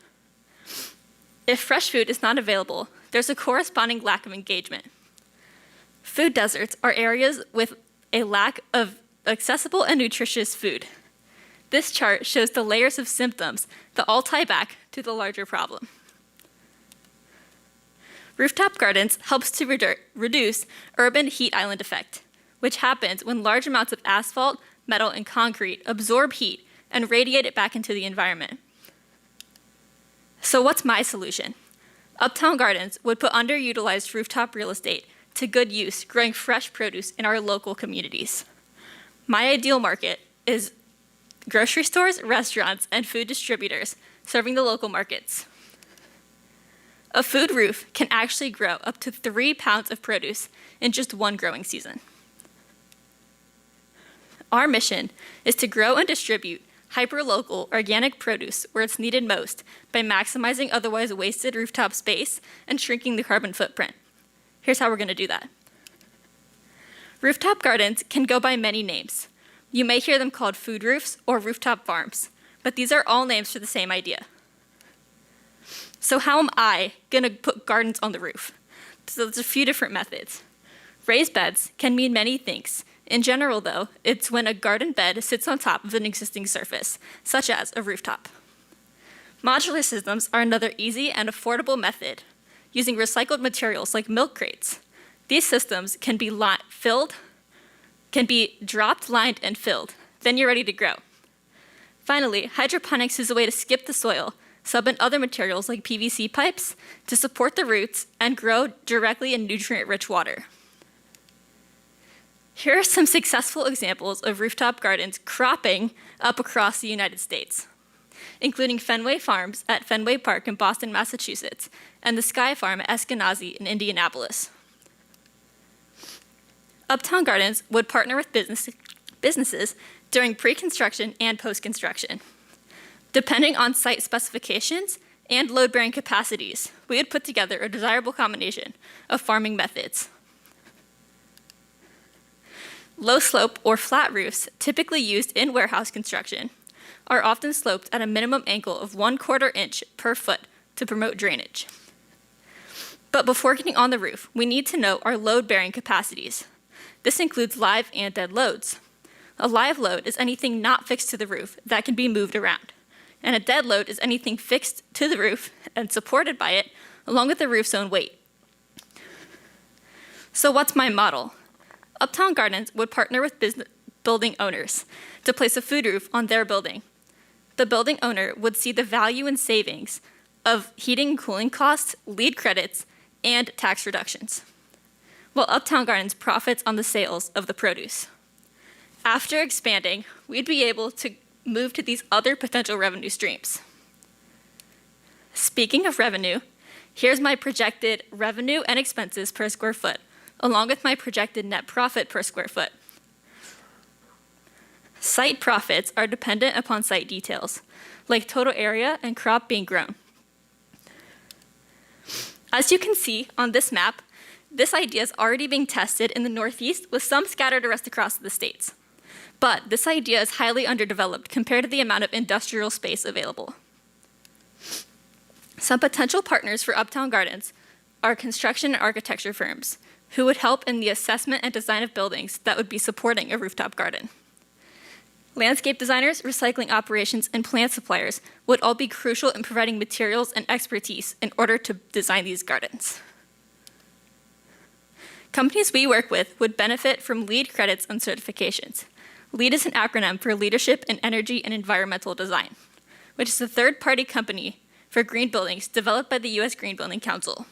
If fresh food is not available, there's a corresponding lack of engagement. Food deserts are areas with a lack of accessible and nutritious food. This chart shows the layers of symptoms that all tie back to the larger problem. Rooftop gardens helps to reduce urban heat island effect, which happens when large amounts of asphalt, metal, and concrete absorb heat and radiate it back into the environment. So what's my solution? Uptown Gardens would put underutilized rooftop real estate to good use, growing fresh produce in our local communities. My ideal market is grocery stores, restaurants, and food distributors serving the local markets. A food roof can actually grow up to 3 pounds of produce in just one growing season. Our mission is to grow and distribute hyper-local organic produce where it's needed most by maximizing otherwise wasted rooftop space and shrinking the carbon footprint. Here's how we're going to do that. Rooftop gardens can go by many names. You may hear them called food roofs or rooftop farms, but these are all names for the same idea. So how am I going to put gardens on the roof? So there's a few different methods. Raised beds can mean many things. In general, though, it's when a garden bed sits on top of an existing surface, such as a rooftop. Modular systems are another easy and affordable method, using recycled materials like milk crates. These systems can be dropped, lined, and filled. Then you're ready to grow. Finally, hydroponics is a way to skip the soil, sub in other materials like PVC pipes to support the roots and grow directly in nutrient-rich water. Here are some successful examples of rooftop gardens cropping up across the United States, including Fenway Farms at Fenway Park in Boston, Massachusetts, and the Sky Farm at Eskenazi in Indianapolis. Uptown Gardens would partner with businesses during pre-construction and post-construction. Depending on site specifications and load-bearing capacities, we would put together a desirable combination of farming methods. Low slope or flat roofs, typically used in warehouse construction, are often sloped at a minimum angle of 1/4 inch per foot to promote drainage. But before getting on the roof, we need to know our load-bearing capacities. This includes live and dead loads. A live load is anything not fixed to the roof that can be moved around, and a dead load is anything fixed to the roof and supported by it, along with the roof's own weight. So what's my model? Uptown Gardens would partner with building owners to place a food roof on their building. The building owner would see the value and savings of heating and cooling costs, LEED credits, and tax reductions, while Uptown Gardens profits on the sales of the produce. After expanding, we'd be able to move to these other potential revenue streams. Speaking of revenue, here's my projected revenue and expenses per square foot, along with my projected net profit per square foot. Site profits are dependent upon site details, like total area and crop being grown. As you can see on this map, this idea is already being tested in the Northeast with some scattered across the states. But this idea is highly underdeveloped compared to the amount of industrial space available. Some potential partners for Uptown Gardens are construction and architecture firms who would help in the assessment and design of buildings that would be supporting a rooftop garden. Landscape designers, recycling operations, and plant suppliers would all be crucial in providing materials and expertise in order to design these gardens. Companies we work with would benefit from LEED credits and certifications. LEED is an acronym for Leadership in Energy and Environmental Design, which is a third-party company for green buildings developed by the U.S. Green Building Council.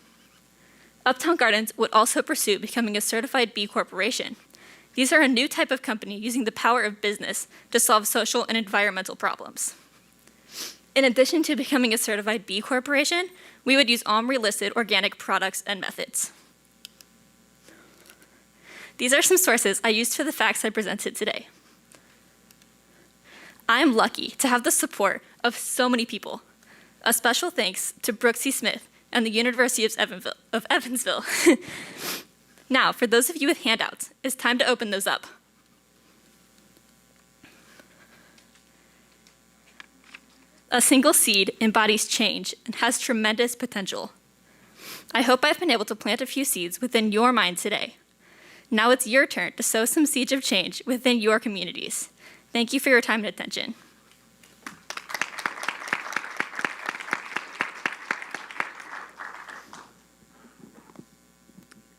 Uptown Gardens would also pursue becoming a certified B Corporation. These are a new type of company using the power of business to solve social and environmental problems. In addition to becoming a certified B Corporation, we would use OMRI-listed organic products and methods. These are some sources I used for the facts I presented today. I am lucky to have the support of so many people. A special thanks to Brooke C. Smith and the University of Evansville. Now, for those of you with handouts, it's time to open those up. A single seed embodies change and has tremendous potential. I hope I've been able to plant a few seeds within your mind today. Now it's your turn to sow some seeds of change within your communities. Thank you for your time and attention.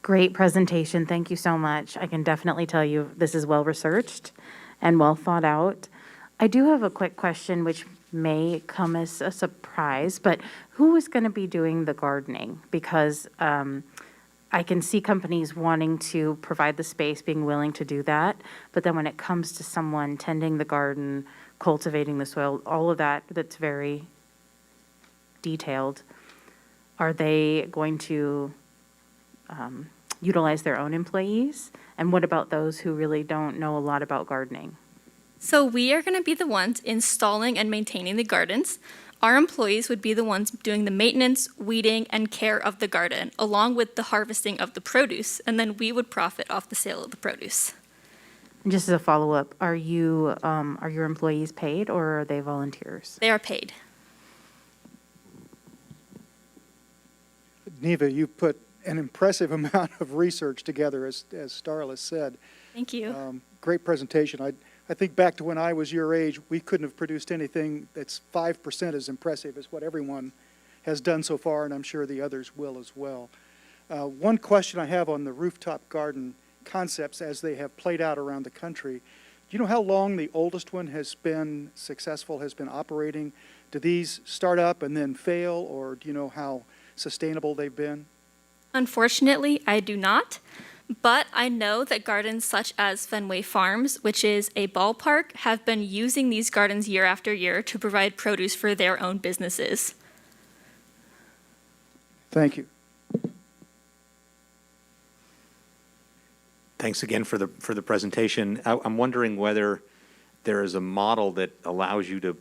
Great presentation. Thank you so much. I can definitely tell you this is well researched and well thought out. I do have a quick question, which may come as a surprise, but who is going to be doing the gardening? Because I can see companies wanting to provide the space, being willing to do that, but then when it comes to someone tending the garden, cultivating the soil, all of that, that's very detailed, are they going to utilize their own employees? And what about those who really don't know a lot about gardening? So we are going to be the ones installing and maintaining the gardens. Our employees would be the ones doing the maintenance, weeding, and care of the garden, along with the harvesting of the produce, and then we would profit off the sale of the produce. And just as a follow-up, are your employees paid or are they volunteers? They are paid. Neva, you put an impressive amount of research together, as Starla said. Thank you. Great presentation. I think back to when I was your age, we couldn't have produced anything that's 5% as impressive as what everyone has done so far, and I'm sure the others will as well. One question I have on the rooftop garden concepts as they have played out around the country. Do you know how long the oldest one has been successful, has been operating? Do these start up and then fail, or do you know how sustainable they've been? Unfortunately, I do not, but I know that gardens such as Fenway Farms, which is a ballpark, have been using these gardens year after year to provide produce for their own businesses. Thank you. Thanks again for the presentation. I'm wondering whether there is a model that allows you to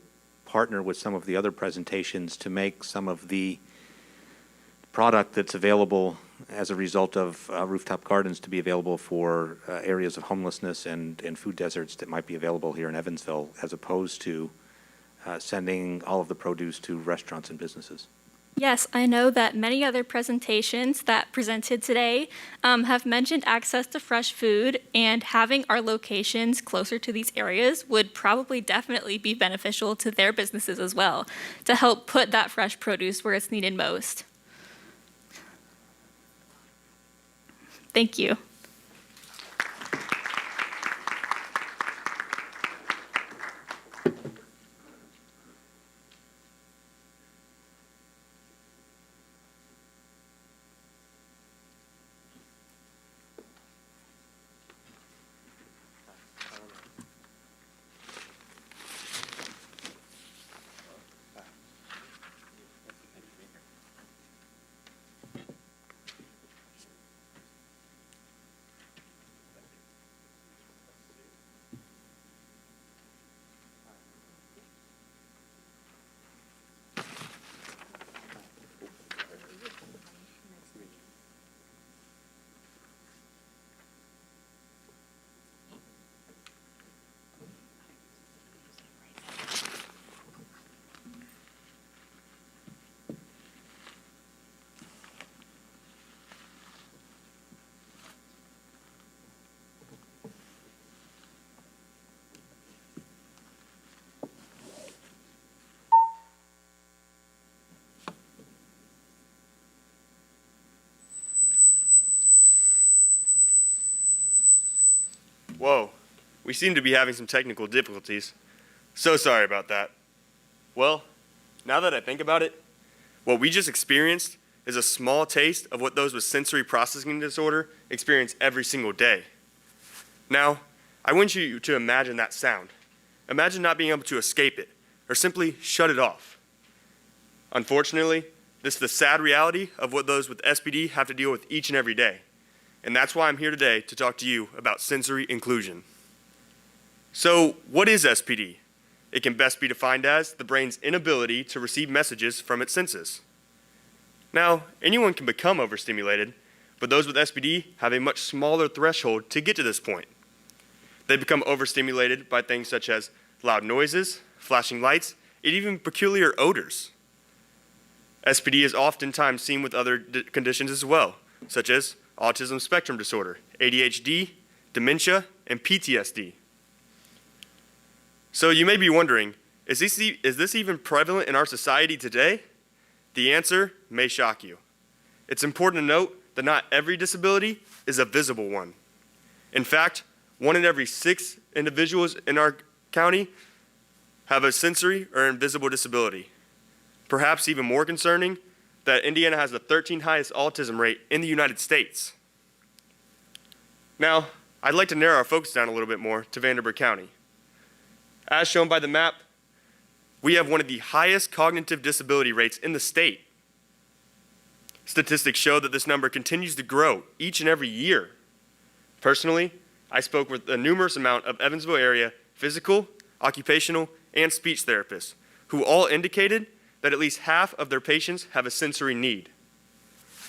partner with some of the other presentations to make some of the product that's available as a result of rooftop gardens to be available for areas of homelessness and food deserts that might be available here in Evansville, as opposed to sending all of the produce to restaurants and businesses. Yes, I know that many other presentations that presented today have mentioned access to fresh food, and having our locations closer to these areas would probably definitely be beneficial to their businesses as well, to help put that fresh produce where it's needed most. Thank you. Whoa, we seem to be having some technical difficulties. So sorry about that. Well, now that I think about it, what we just experienced is a small taste of what those with sensory processing disorder experience every single day. Now, I want you to imagine that sound. Imagine not being able to escape it or simply shut it off. Unfortunately, this is the sad reality of what those with SPD have to deal with each and every day. And that's why I'm here today to talk to you about sensory inclusion. So, what is SPD? It can best be defined as the brain's inability to receive messages from its senses. Now, anyone can become overstimulated, but those with SPD have a much smaller threshold to get to this point. They become overstimulated by things such as loud noises, flashing lights, and even peculiar odors. SPD is oftentimes seen with other conditions as well, such as autism spectrum disorder, ADHD, dementia, and PTSD. So you may be wondering, is this even prevalent in our society today? The answer may shock you. It's important to note that not every disability is a visible one. In fact, 1 in every 6 individuals in our county have a sensory or invisible disability. Perhaps even more concerning, that Indiana has the 13th highest autism rate in the United States. Now, I'd like to narrow our focus down a little bit more to Vanderburgh County. As shown by the map, we have one of the highest cognitive disability rates in the state. Statistics show that this number continues to grow each and every year. Personally, I spoke with a numerous amount of Evansville area physical, occupational, and speech therapists who all indicated that at least half of their patients have a sensory need.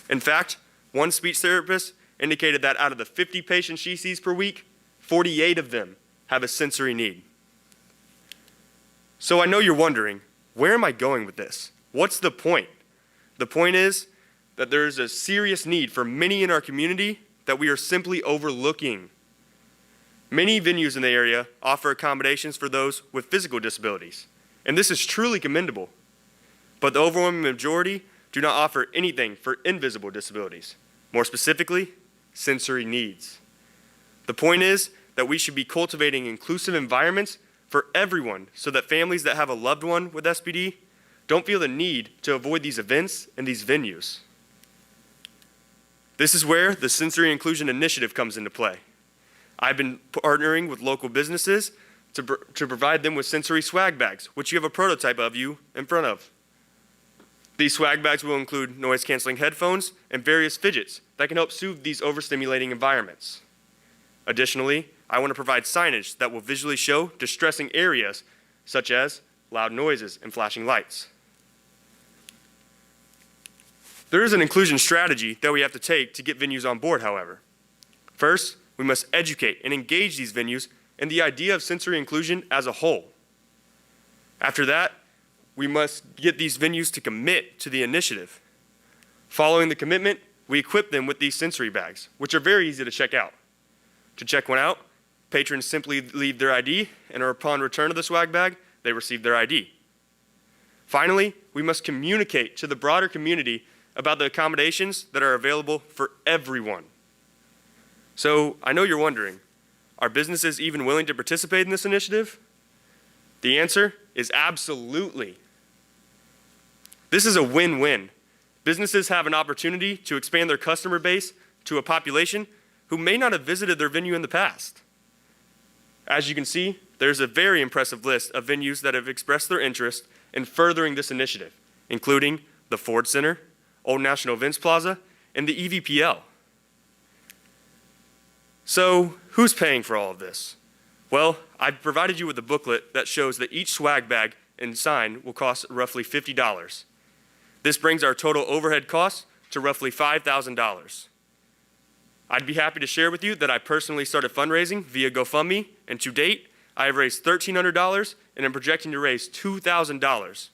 In fact, one speech therapist indicated that out of the 50 patients she sees per week, 48 of them have a sensory need. So I know you're wondering, where am I going with this? What's the point? The point is that there's a serious need for many in our community that we are simply overlooking. Many venues in the area offer accommodations for those with physical disabilities, and this is truly commendable. But the overwhelming majority do not offer anything for invisible disabilities, more specifically, sensory needs. The point is that we should be cultivating inclusive environments for everyone so that families that have a loved one with SPD don't feel the need to avoid these events and these venues. This is where the Sensory Inclusion Initiative comes into play. I've been partnering with local businesses to provide them with sensory swag bags, which you have a prototype of you in front of. These swag bags will include noise-canceling headphones and various fidgets that can help soothe these overstimulating environments. Additionally, I want to provide signage that will visually show distressing areas, such as loud noises and flashing lights. There is an inclusion strategy that we have to take to get venues on board, however. First, we must educate and engage these venues in the idea of sensory inclusion as a whole. After that, we must get these venues to commit to the initiative. Following the commitment, we equip them with these sensory bags, which are very easy to check out. To check one out, patrons simply leave their ID, and upon return of the swag bag, they receive their ID. Finally, we must communicate to the broader community about the accommodations that are available for everyone. So I know you're wondering, are businesses even willing to participate in this initiative? The answer is absolutely. This is a win-win. Businesses have an opportunity to expand their customer base to a population who may not have visited their venue in the past. As you can see, there's a very impressive list of venues that have expressed their interest in furthering this initiative, including the Ford Center, Old National Events Plaza, and the EVPL. So, who's paying for all of this? Well, I've provided you with a booklet that shows that each swag bag and sign will cost roughly $50. This brings our total overhead costs to roughly $5,000. I'd be happy to share with you that I personally started fundraising via GoFundMe, and to date, I have raised $1,300 and am projecting to raise $2,000.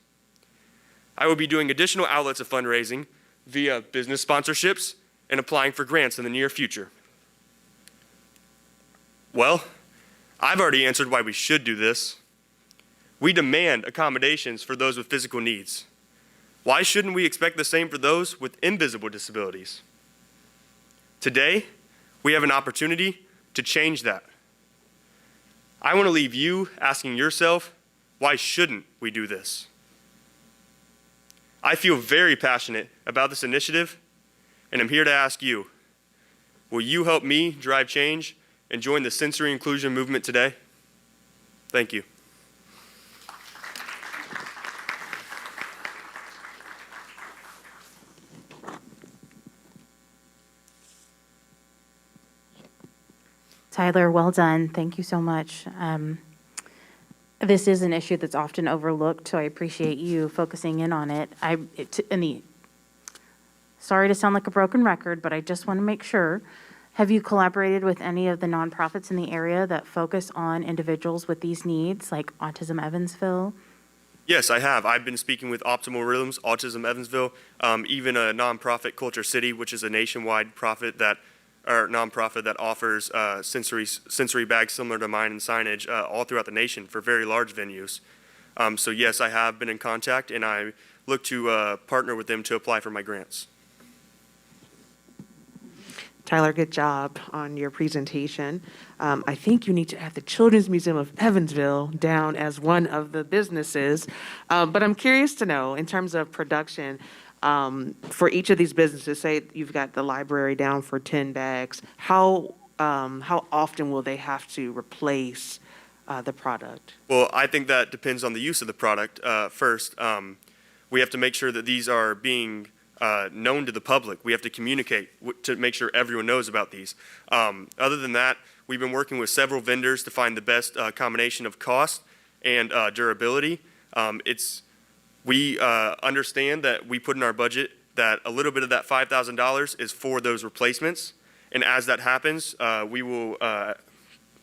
I will be doing additional outlets of fundraising via business sponsorships and applying for grants in the near future. Well, I've already answered why we should do this. We demand accommodations for those with physical needs. Why shouldn't we expect the same for those with invisible disabilities? Today, we have an opportunity to change that. I want to leave you asking yourself, why shouldn't we do this? I feel very passionate about this initiative, and I'm here to ask you, will you help me drive change and join the sensory inclusion movement today? Thank you. Tyler, well done. Thank you so much. This is an issue that's often overlooked, so I appreciate you focusing in on it. Sorry to sound like a broken record, but I just want to make sure. Have you collaborated with any of the nonprofits in the area that focus on individuals with these needs, like Autism Evansville? Yes, I have. I've been speaking with Optimal Rhythms, Autism Evansville, even a nonprofit, Culture City, which is a nationwide nonprofit that offers sensory bags similar to mine and signage all throughout the nation for very large venues. So yes, I have been in contact, and I look to partner with them to apply for my grants. Tyler, good job on your presentation. I think you need to add the Children's Museum of Evansville down as one of the businesses. But I'm curious to know, in terms of production, for each of these businesses, say you've got the library down for 10 bags, how often will they have to replace the product? Well, I think that depends on the use of the product. First, we have to make sure that these are being known to the public. We have to communicate to make sure everyone knows about these. Other than that, we've been working with several vendors to find the best combination of cost and durability. We understand that we put in our budget that a little bit of that $5,000 is for those replacements. And as that happens, we will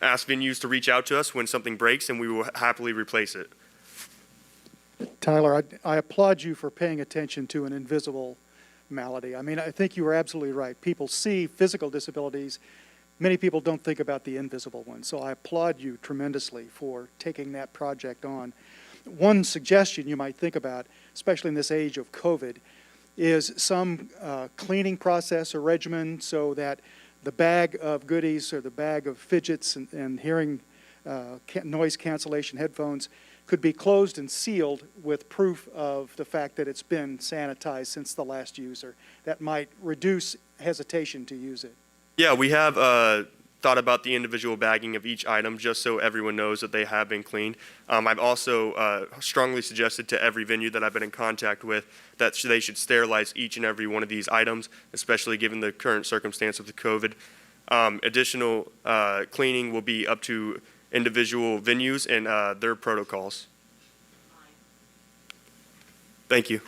ask venues to reach out to us when something breaks, and we will happily replace it. Tyler, I applaud you for paying attention to an invisible malady. I mean, I think you are absolutely right. People see physical disabilities. Many people don't think about the invisible ones. So I applaud you tremendously for taking that project on. One suggestion you might think about, especially in this age of COVID, is some cleaning process or regimen so that the bag of goodies or the bag of fidgets and hearing noise cancellation headphones could be closed and sealed with proof of the fact that it's been sanitized since the last user. That might reduce hesitation to use it. Yeah, we have thought about the individual bagging of each item just so everyone knows that they have been cleaned. I've also strongly suggested to every venue that I've been in contact with that they should sterilize each and every one of these items, especially given the current circumstance of the COVID. Additional cleaning will be up to individual venues and their protocols. Thank you.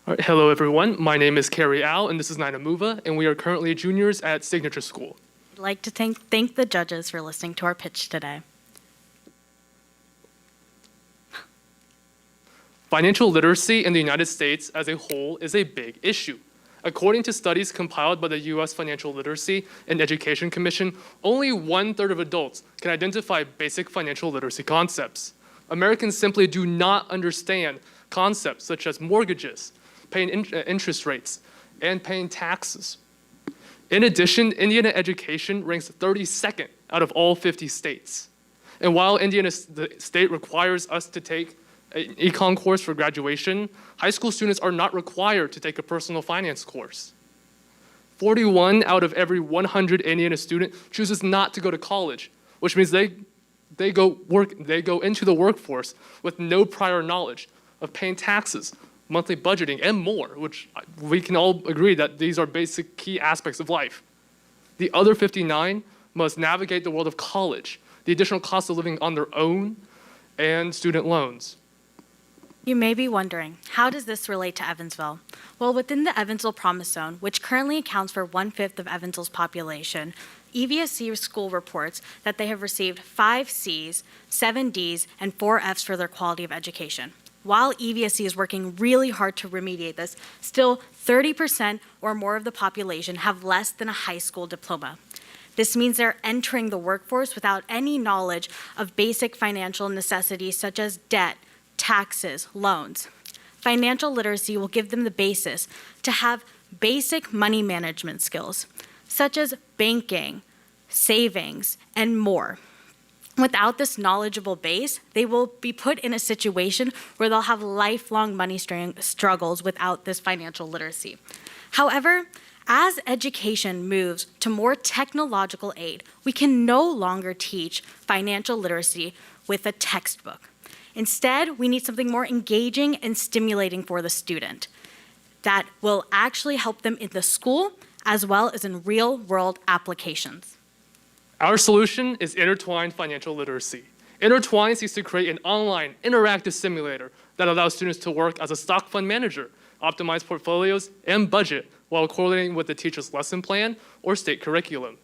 All right, hello, everyone. My name is Carrie Al, and this is Nina Muva, and we are currently juniors at Signature School. I'd like to thank the judges for listening to our pitch today. Financial literacy in the United States as a whole is a big issue. According to studies compiled by the U.S. Financial Literacy and Education Commission, only 1/3 of adults can identify basic financial literacy concepts. Americans simply do not understand concepts such as mortgages, paying interest rates, and paying taxes. In addition, Indiana education ranks 32nd out of all 50 states. And while Indiana, the state, requires us to take an econ course for graduation, high school students are not required to take a personal finance course. 41 out of every 100 Indiana student chooses not to go to college, which means they go into the workforce with no prior knowledge of paying taxes, monthly budgeting, and more, which we can all agree that these are basic key aspects of life. The other 59 must navigate the world of college, the additional cost of living on their own, and student loans. You may be wondering, how does this relate to Evansville? Well, within the Evansville Promise Zone, which currently accounts for 1/5 of Evansville's population, EVSC school reports that they have received 5 Cs, 7 Ds, and 4 Fs for their quality of education. While EVSC is working really hard to remediate this, still 30% or more of the population have less than a high school diploma. This means they're entering the workforce without any knowledge of basic financial necessities such as debt, taxes, loans. Financial literacy will give them the basis to have basic money management skills, such as banking, savings, and more. Without this knowledgeable base, they will be put in a situation where they'll have lifelong money struggles without this financial literacy. However, as education moves to more technological aid, we can no longer teach financial literacy with a textbook. Instead, we need something more engaging and stimulating for the student that will actually help them in the school as well as in real-world applications. Our solution is Intertwined Financial Literacy. Intertwined seeks to create an online, interactive simulator that allows students to work as a stock fund manager, optimize portfolios, and budget while coordinating with the teacher's lesson plan or state curriculum.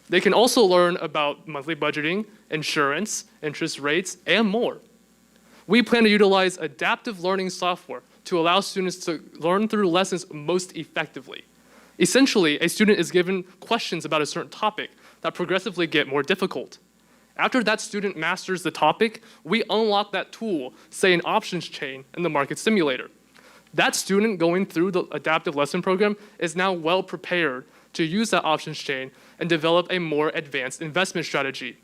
They can also learn about monthly budgeting, insurance, interest rates, and more. We plan to utilize adaptive learning software to allow students to learn through lessons most effectively. Essentially, a student is given questions about a certain topic that progressively get more difficult. After that student masters the topic, we unlock that tool, say an options chain in the market simulator. That student going through the adaptive lesson program is now well prepared to use that options chain and develop a more advanced investment strategy.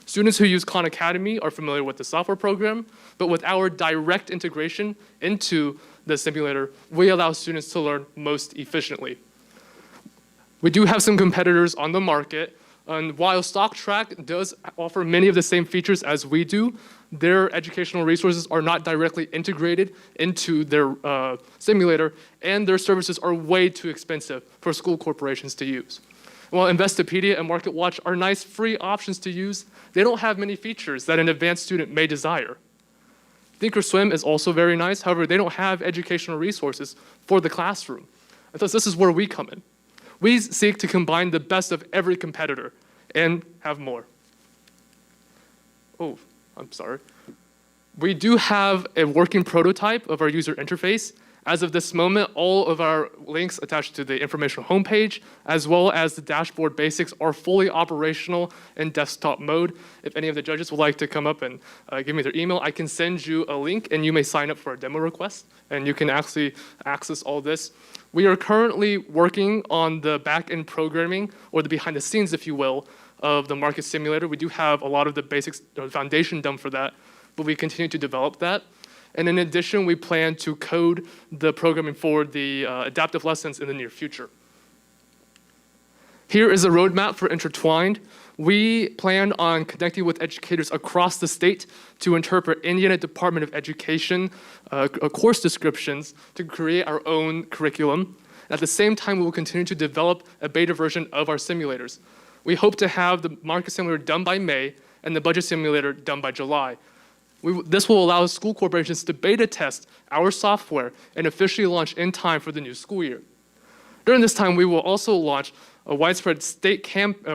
Students who use Khan Academy are familiar with the software program, but with our direct integration into the simulator, we allow students to learn most efficiently. We do have some competitors on the market, and while StockTrack does offer many of the same features as we do, their educational resources are not directly integrated into their simulator, and their services are way too expensive for school corporations to use. While Investopedia and MarketWatch are nice free options to use, they don't have many features that an advanced student may desire. Thinkorswim is also very nice, however, they don't have educational resources for the classroom. And thus, this is where we come in. We seek to combine the best of every competitor and have more. Oh, I'm sorry. We do have a working prototype of our user interface. As of this moment, all of our links attached to the informational homepage, as well as the dashboard basics, are fully operational in desktop mode. If any of the judges would like to come up and give me their email, I can send you a link and you may sign up for a demo request and you can actually access all this. We are currently working on the back-end programming, or the behind the scenes, if you will, of the market simulator. We do have a lot of the basics, the foundation done for that, but we continue to develop that. And in addition, we plan to code the programming for the adaptive lessons in the near future. Here is a roadmap for Intertwined. We plan on connecting with educators across the state to interpret Indiana Department of Education course descriptions to create our own curriculum. At the same time, we will continue to develop a beta version of our simulators. We hope to have the market simulator done by May and the budget simulator done by July. This will allow school corporations to beta test our software and officially launch in time for the new school year. During this time, we will also launch a widespread state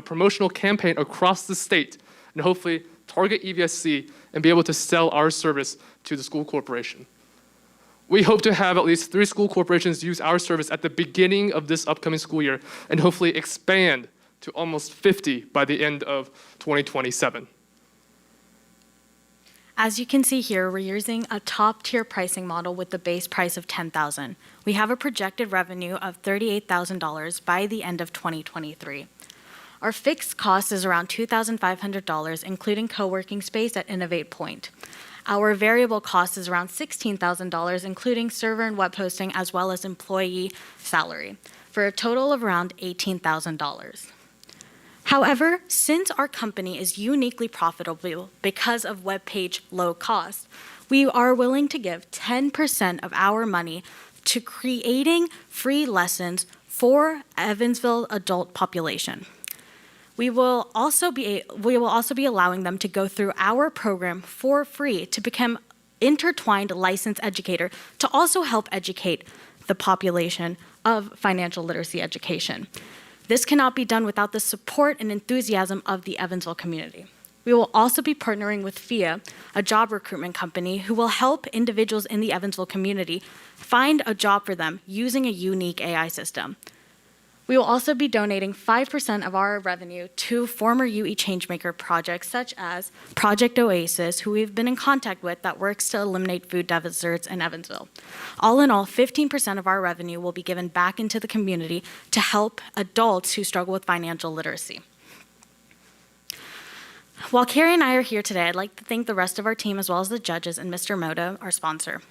promotional campaign across the state and hopefully target EVSC and be able to sell our service to the school corporation. We hope to have at least 3 school corporations use our service at the beginning of this upcoming school year and hopefully expand to almost 50 by the end of 2027. As you can see here, we're using a top-tier pricing model with the base price of $10,000. We have a projected revenue of $38,000 by the end of 2023. Our fixed cost is around $2,500, including co-working space at Innovate Point. Our variable cost is around $16,000, including server and web hosting, as well as employee salary, for a total of around $18,000. However, since our company is uniquely profitable because of web page low cost, we are willing to give 10% of our money to creating free lessons for Evansville adult population. We will also be allowing them to go through our program for free to become Intertwined licensed educator to also help educate the population of financial literacy education. This cannot be done without the support and enthusiasm of the Evansville community. We will also be partnering with FIA, a job recruitment company, who will help individuals in the Evansville community find a job for them using a unique AI system. We will also be donating 5% of our revenue to former UE Changemaker projects such as Project Oasis, who we've been in contact with that works to eliminate food deserts in Evansville. All in all, 15% of our revenue will be given back into the community to help adults who struggle with financial literacy. While Carrie and I are here today, I'd like to thank the rest of our team as well as the judges and Mr. Moda, our sponsor.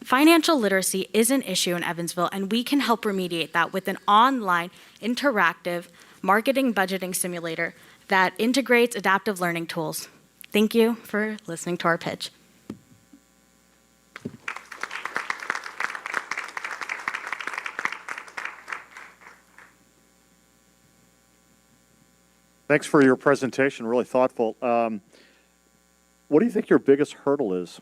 Financial literacy is an issue in Evansville, and we can help remediate that with an online, interactive marketing budgeting simulator that integrates adaptive learning tools. Thank you for listening to our pitch. Thanks for your presentation, really thoughtful. What do you think your biggest hurdle is?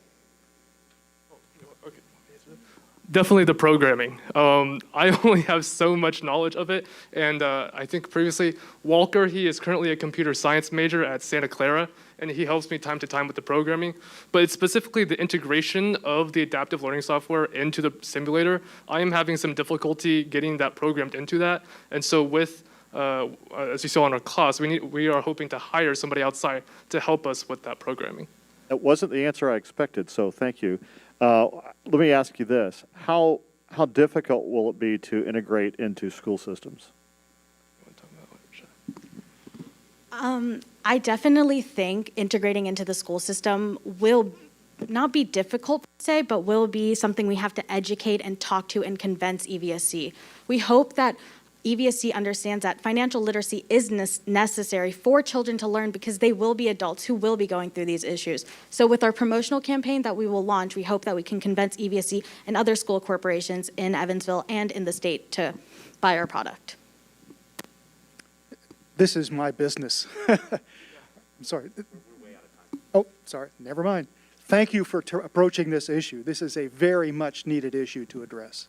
Definitely the programming. I only have so much knowledge of it, and I think previously, Walker, he is currently a computer science major at Santa Clara, and he helps me time to time with the programming. But it's specifically the integration of the adaptive learning software into the simulator. I am having some difficulty getting that programmed into that, and so with as you saw in our class, we are hoping to hire somebody outside to help us with that programming. That wasn't the answer I expected, so thank you. Let me ask you this. How difficult will it be to integrate into school systems? I definitely think integrating into the school system will not be difficult per se, but will be something we have to educate and talk to and convince EVSC. We hope that EVSC understands that financial literacy is necessary for children to learn because they will be adults who will be going through these issues. So with our promotional campaign that we will launch, we hope that we can convince EVSC and other school corporations in Evansville and in the state to buy our product. This is my business. I'm sorry. Oh, sorry. Never mind. Thank you for approaching this issue. This is a very much needed issue to address.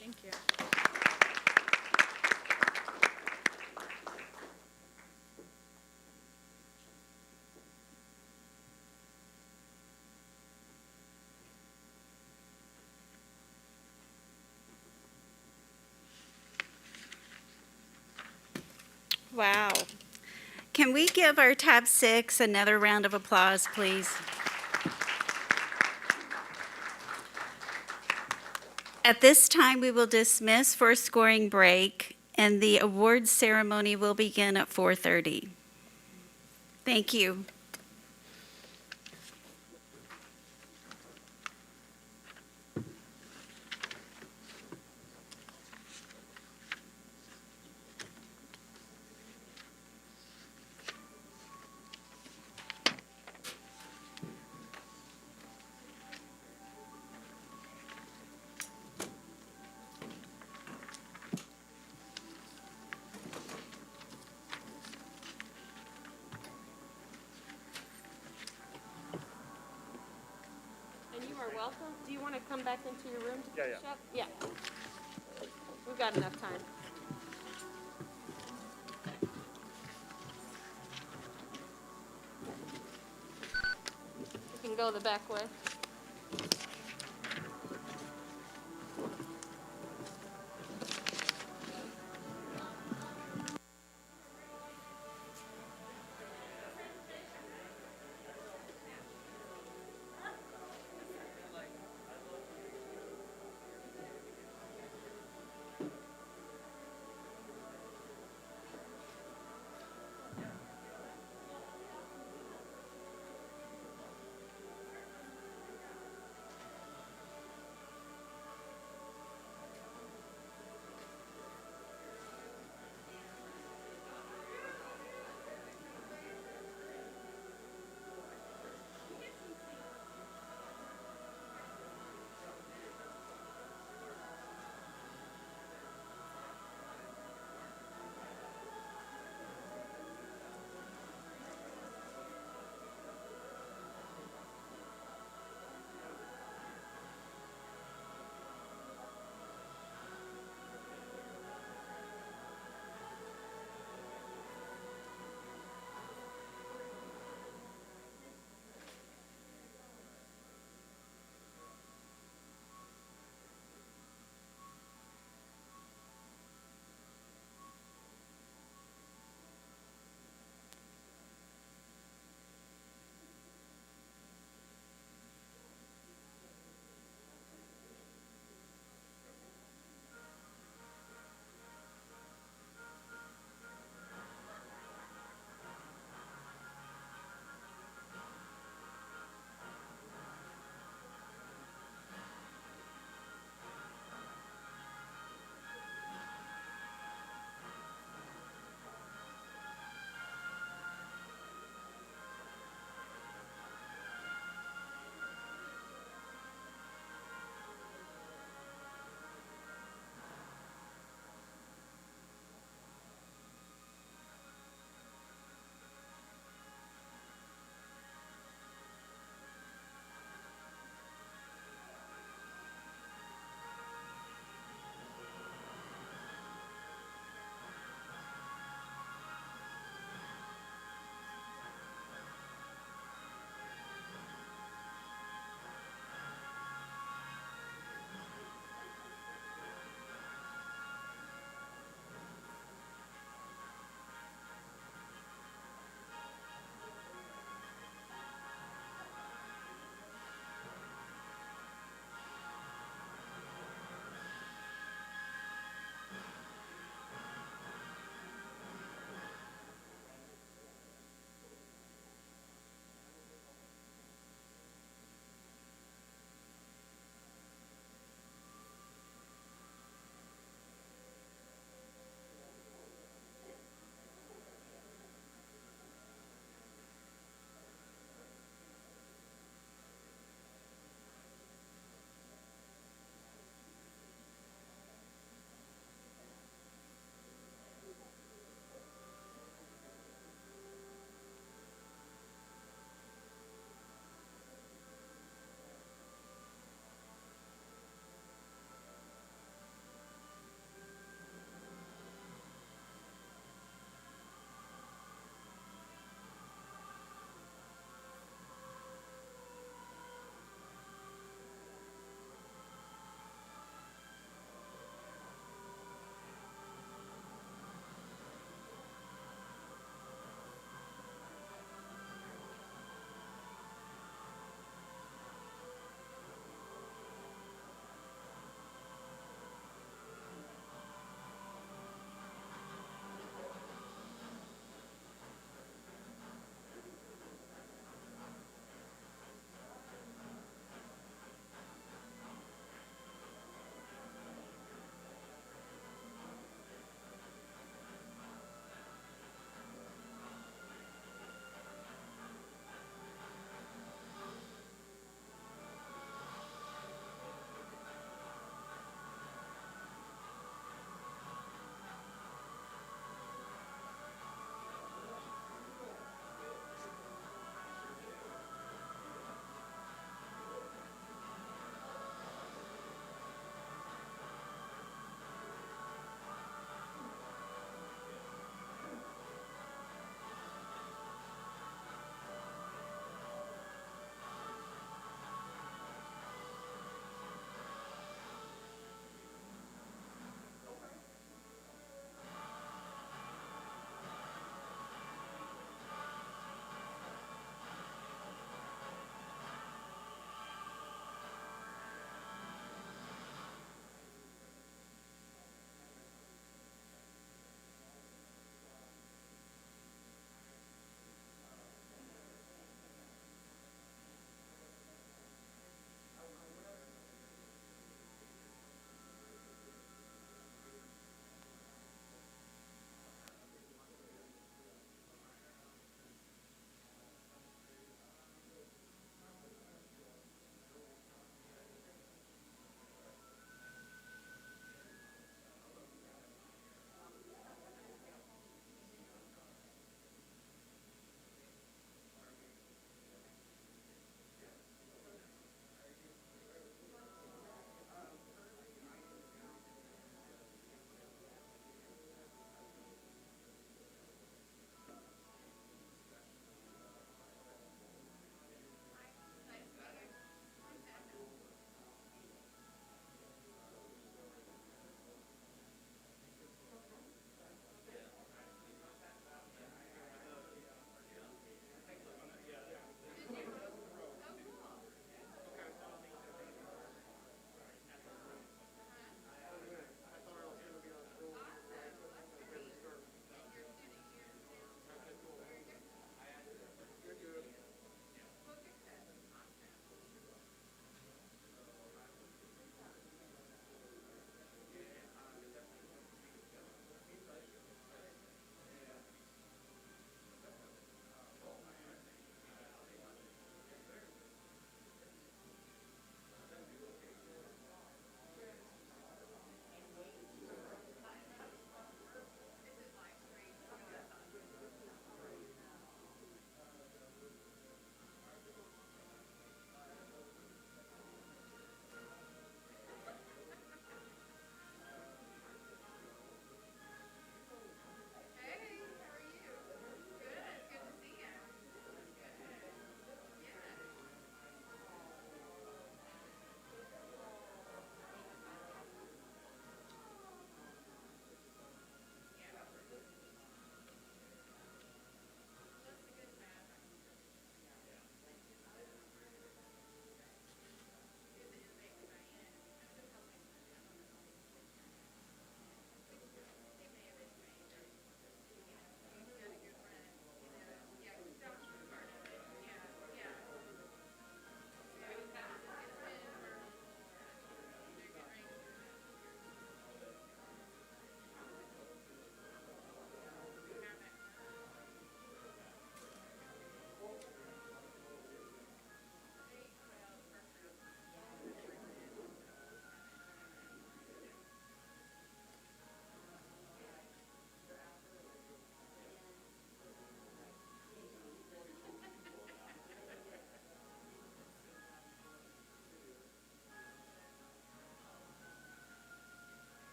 Thank you. Wow. Can we give our top 6 another round of applause, please? At this time, we will dismiss for a scoring break, and the awards ceremony will begin at 4:30. Thank you. Welcome. Do you want to come back into your room to finish up? Yeah. We've got enough time. You can go the back way.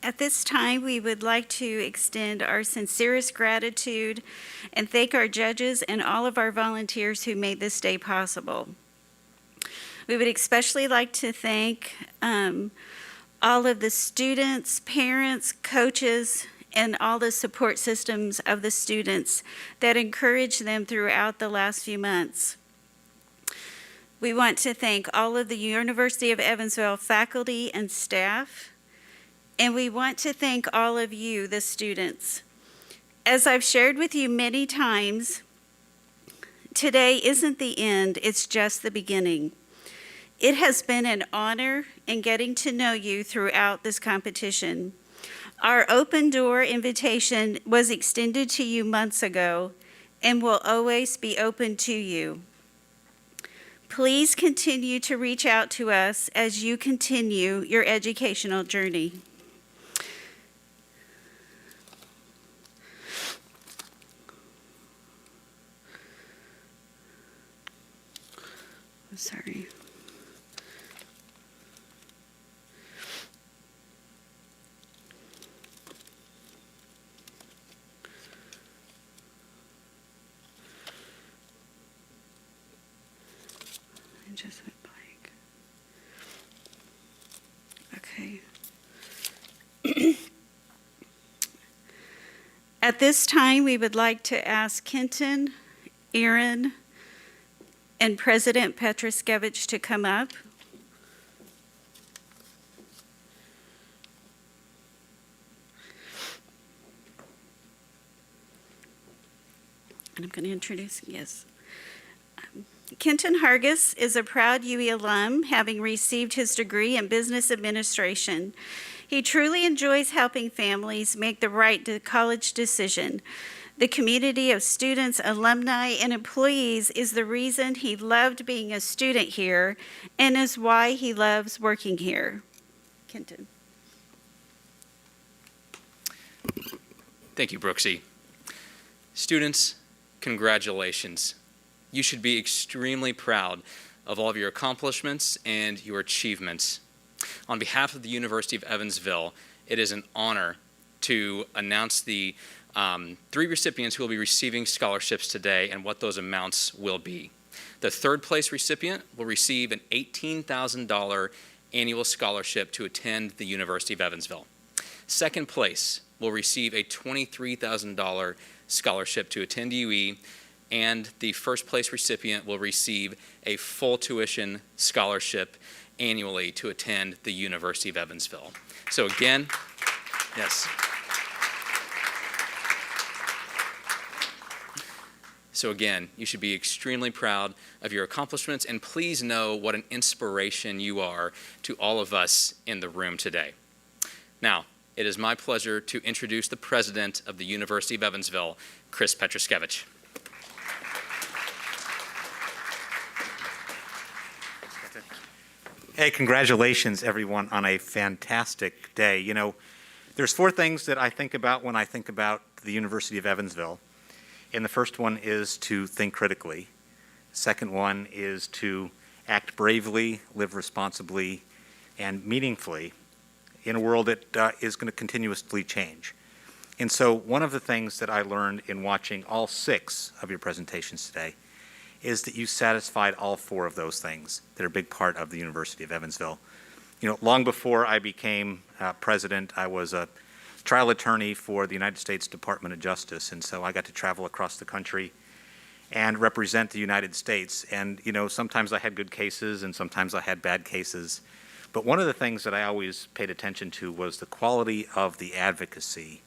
At this time, we would like to extend our sincerest gratitude and thank our judges and all of our volunteers who made this day possible. We would especially like to thank all of the students, parents, coaches, and all the support systems of the students that encouraged them throughout the last few months. We want to thank all of the University of Evansville faculty and staff, and we want to thank all of you, the students. As I've shared with you many times, today isn't the end, it's just the beginning. It has been an honor in getting to know you throughout this competition. Our open door invitation was extended to you months ago and will always be open to you. Please continue to reach out to us as you continue your educational journey. Sorry. I just went blank. Okay. At this time, we would like to ask Kenton, Aaron, and President Petroskevich to come up. And I'm going to introduce, yes. Kenton Hargis is a proud UE alum, having received his degree in business administration. He truly enjoys helping families make the right college decision. The community of students, alumni, and employees is the reason he loved being a student here and is why he loves working here. Kenton. Thank you, Brooksy. Students, congratulations. You should be extremely proud of all of your accomplishments and your achievements. On behalf of the University of Evansville, it is an honor to announce the 3 recipients who will be receiving scholarships today and what those amounts will be. The 3rd place recipient will receive an $18,000 annual scholarship to attend the University of Evansville. 2nd place will receive a $23,000 scholarship to attend UE, and the 1st place recipient will receive a full tuition scholarship annually to attend the University of Evansville. So again, yes. So again, you should be extremely proud of your accomplishments, and please know what an inspiration you are to all of us in the room today. Now, it is my pleasure to introduce the president of the University of Evansville, Chris Petroskevich. Hey, congratulations, everyone, on a fantastic day. You know, there's 4 things that I think about when I think about the University of Evansville. And the first one is to think critically. The second one is to act bravely, live responsibly, and meaningfully in a world that is going to continuously change. And so one of the things that I learned in watching all 6 of your presentations today is that you satisfied all 4 of those things that are a big part of the University of Evansville. You know, long before I became president, I was a trial attorney for the United States Department of Justice, and so I got to travel across the country and represent the United States. And, you know, sometimes I had good cases and sometimes I had bad cases. But one of the things that I always paid attention to was the quality of the advocacy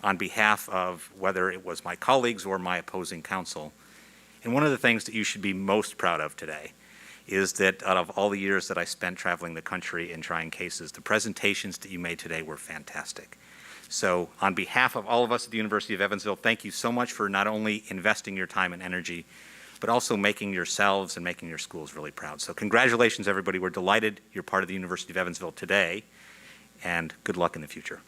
on behalf of whether it was my colleagues or my opposing counsel. And one of the things that you should be most proud of today is that out of all the years that I spent traveling the country and trying cases, the presentations that you made today were fantastic. So on behalf of all of us at the University of Evansville, thank you so much for not only investing your time and energy, but also making yourselves and making your schools really proud. So congratulations, everybody. We're delighted you're part of the University of Evansville today, and good luck in the future.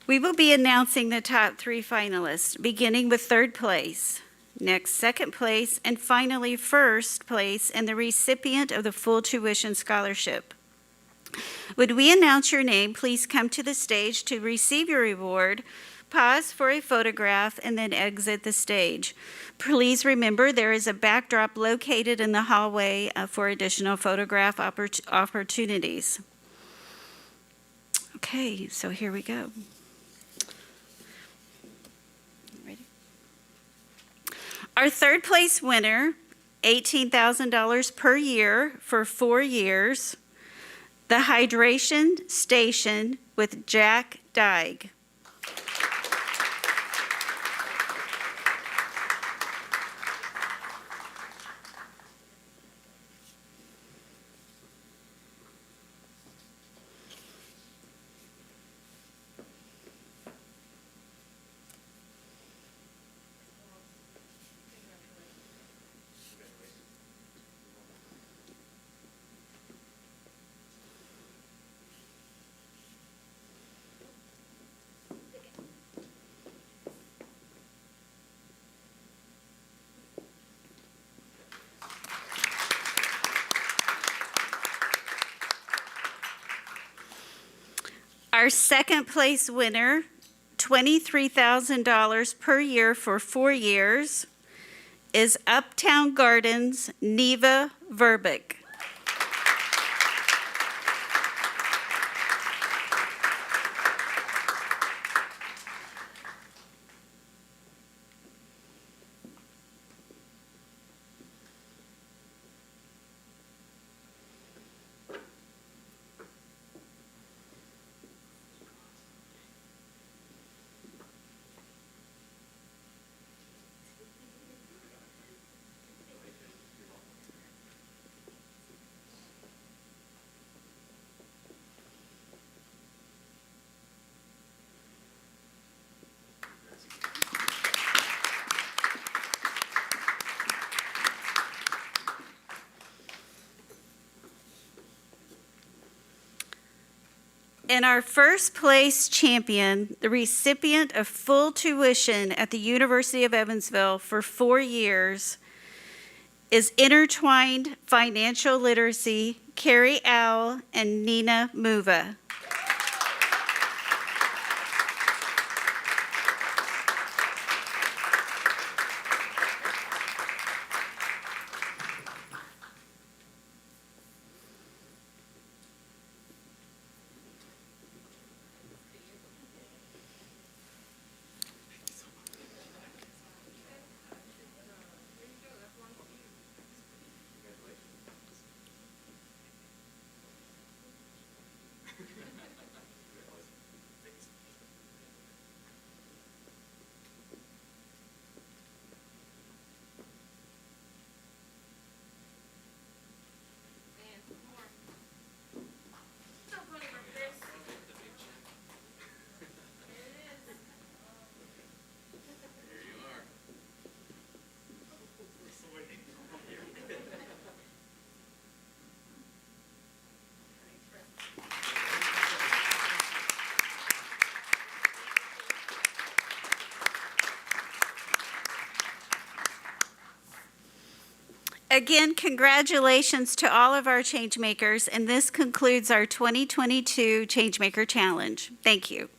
We will be announcing the top 3 finalists, beginning with 3rd place, next 2nd place, and finally 1st place, and the recipient of the full tuition scholarship. Would we announce your name, please come to the stage to receive your reward, pause for a photograph, and then exit the stage. Please remember there is a backdrop located in the hallway for additional photograph opportunities. Okay, so here we go. Ready? Our 3rd place winner, $18,000 per year for 4 years, the Hydration Station with Jack Dyke. Our 2nd place winner, $23,000 per year for 4 years, is Uptown Gardens' Neva Verbeek. And our 1st place champion, the recipient of full tuition at the University of Evansville for 4 years, is Intertwined Financial Literacy, Carrie Owl and Nina Muva. Again, congratulations to all of our Changemakers, and this concludes our 2022 Changemaker Challenge. Thank you.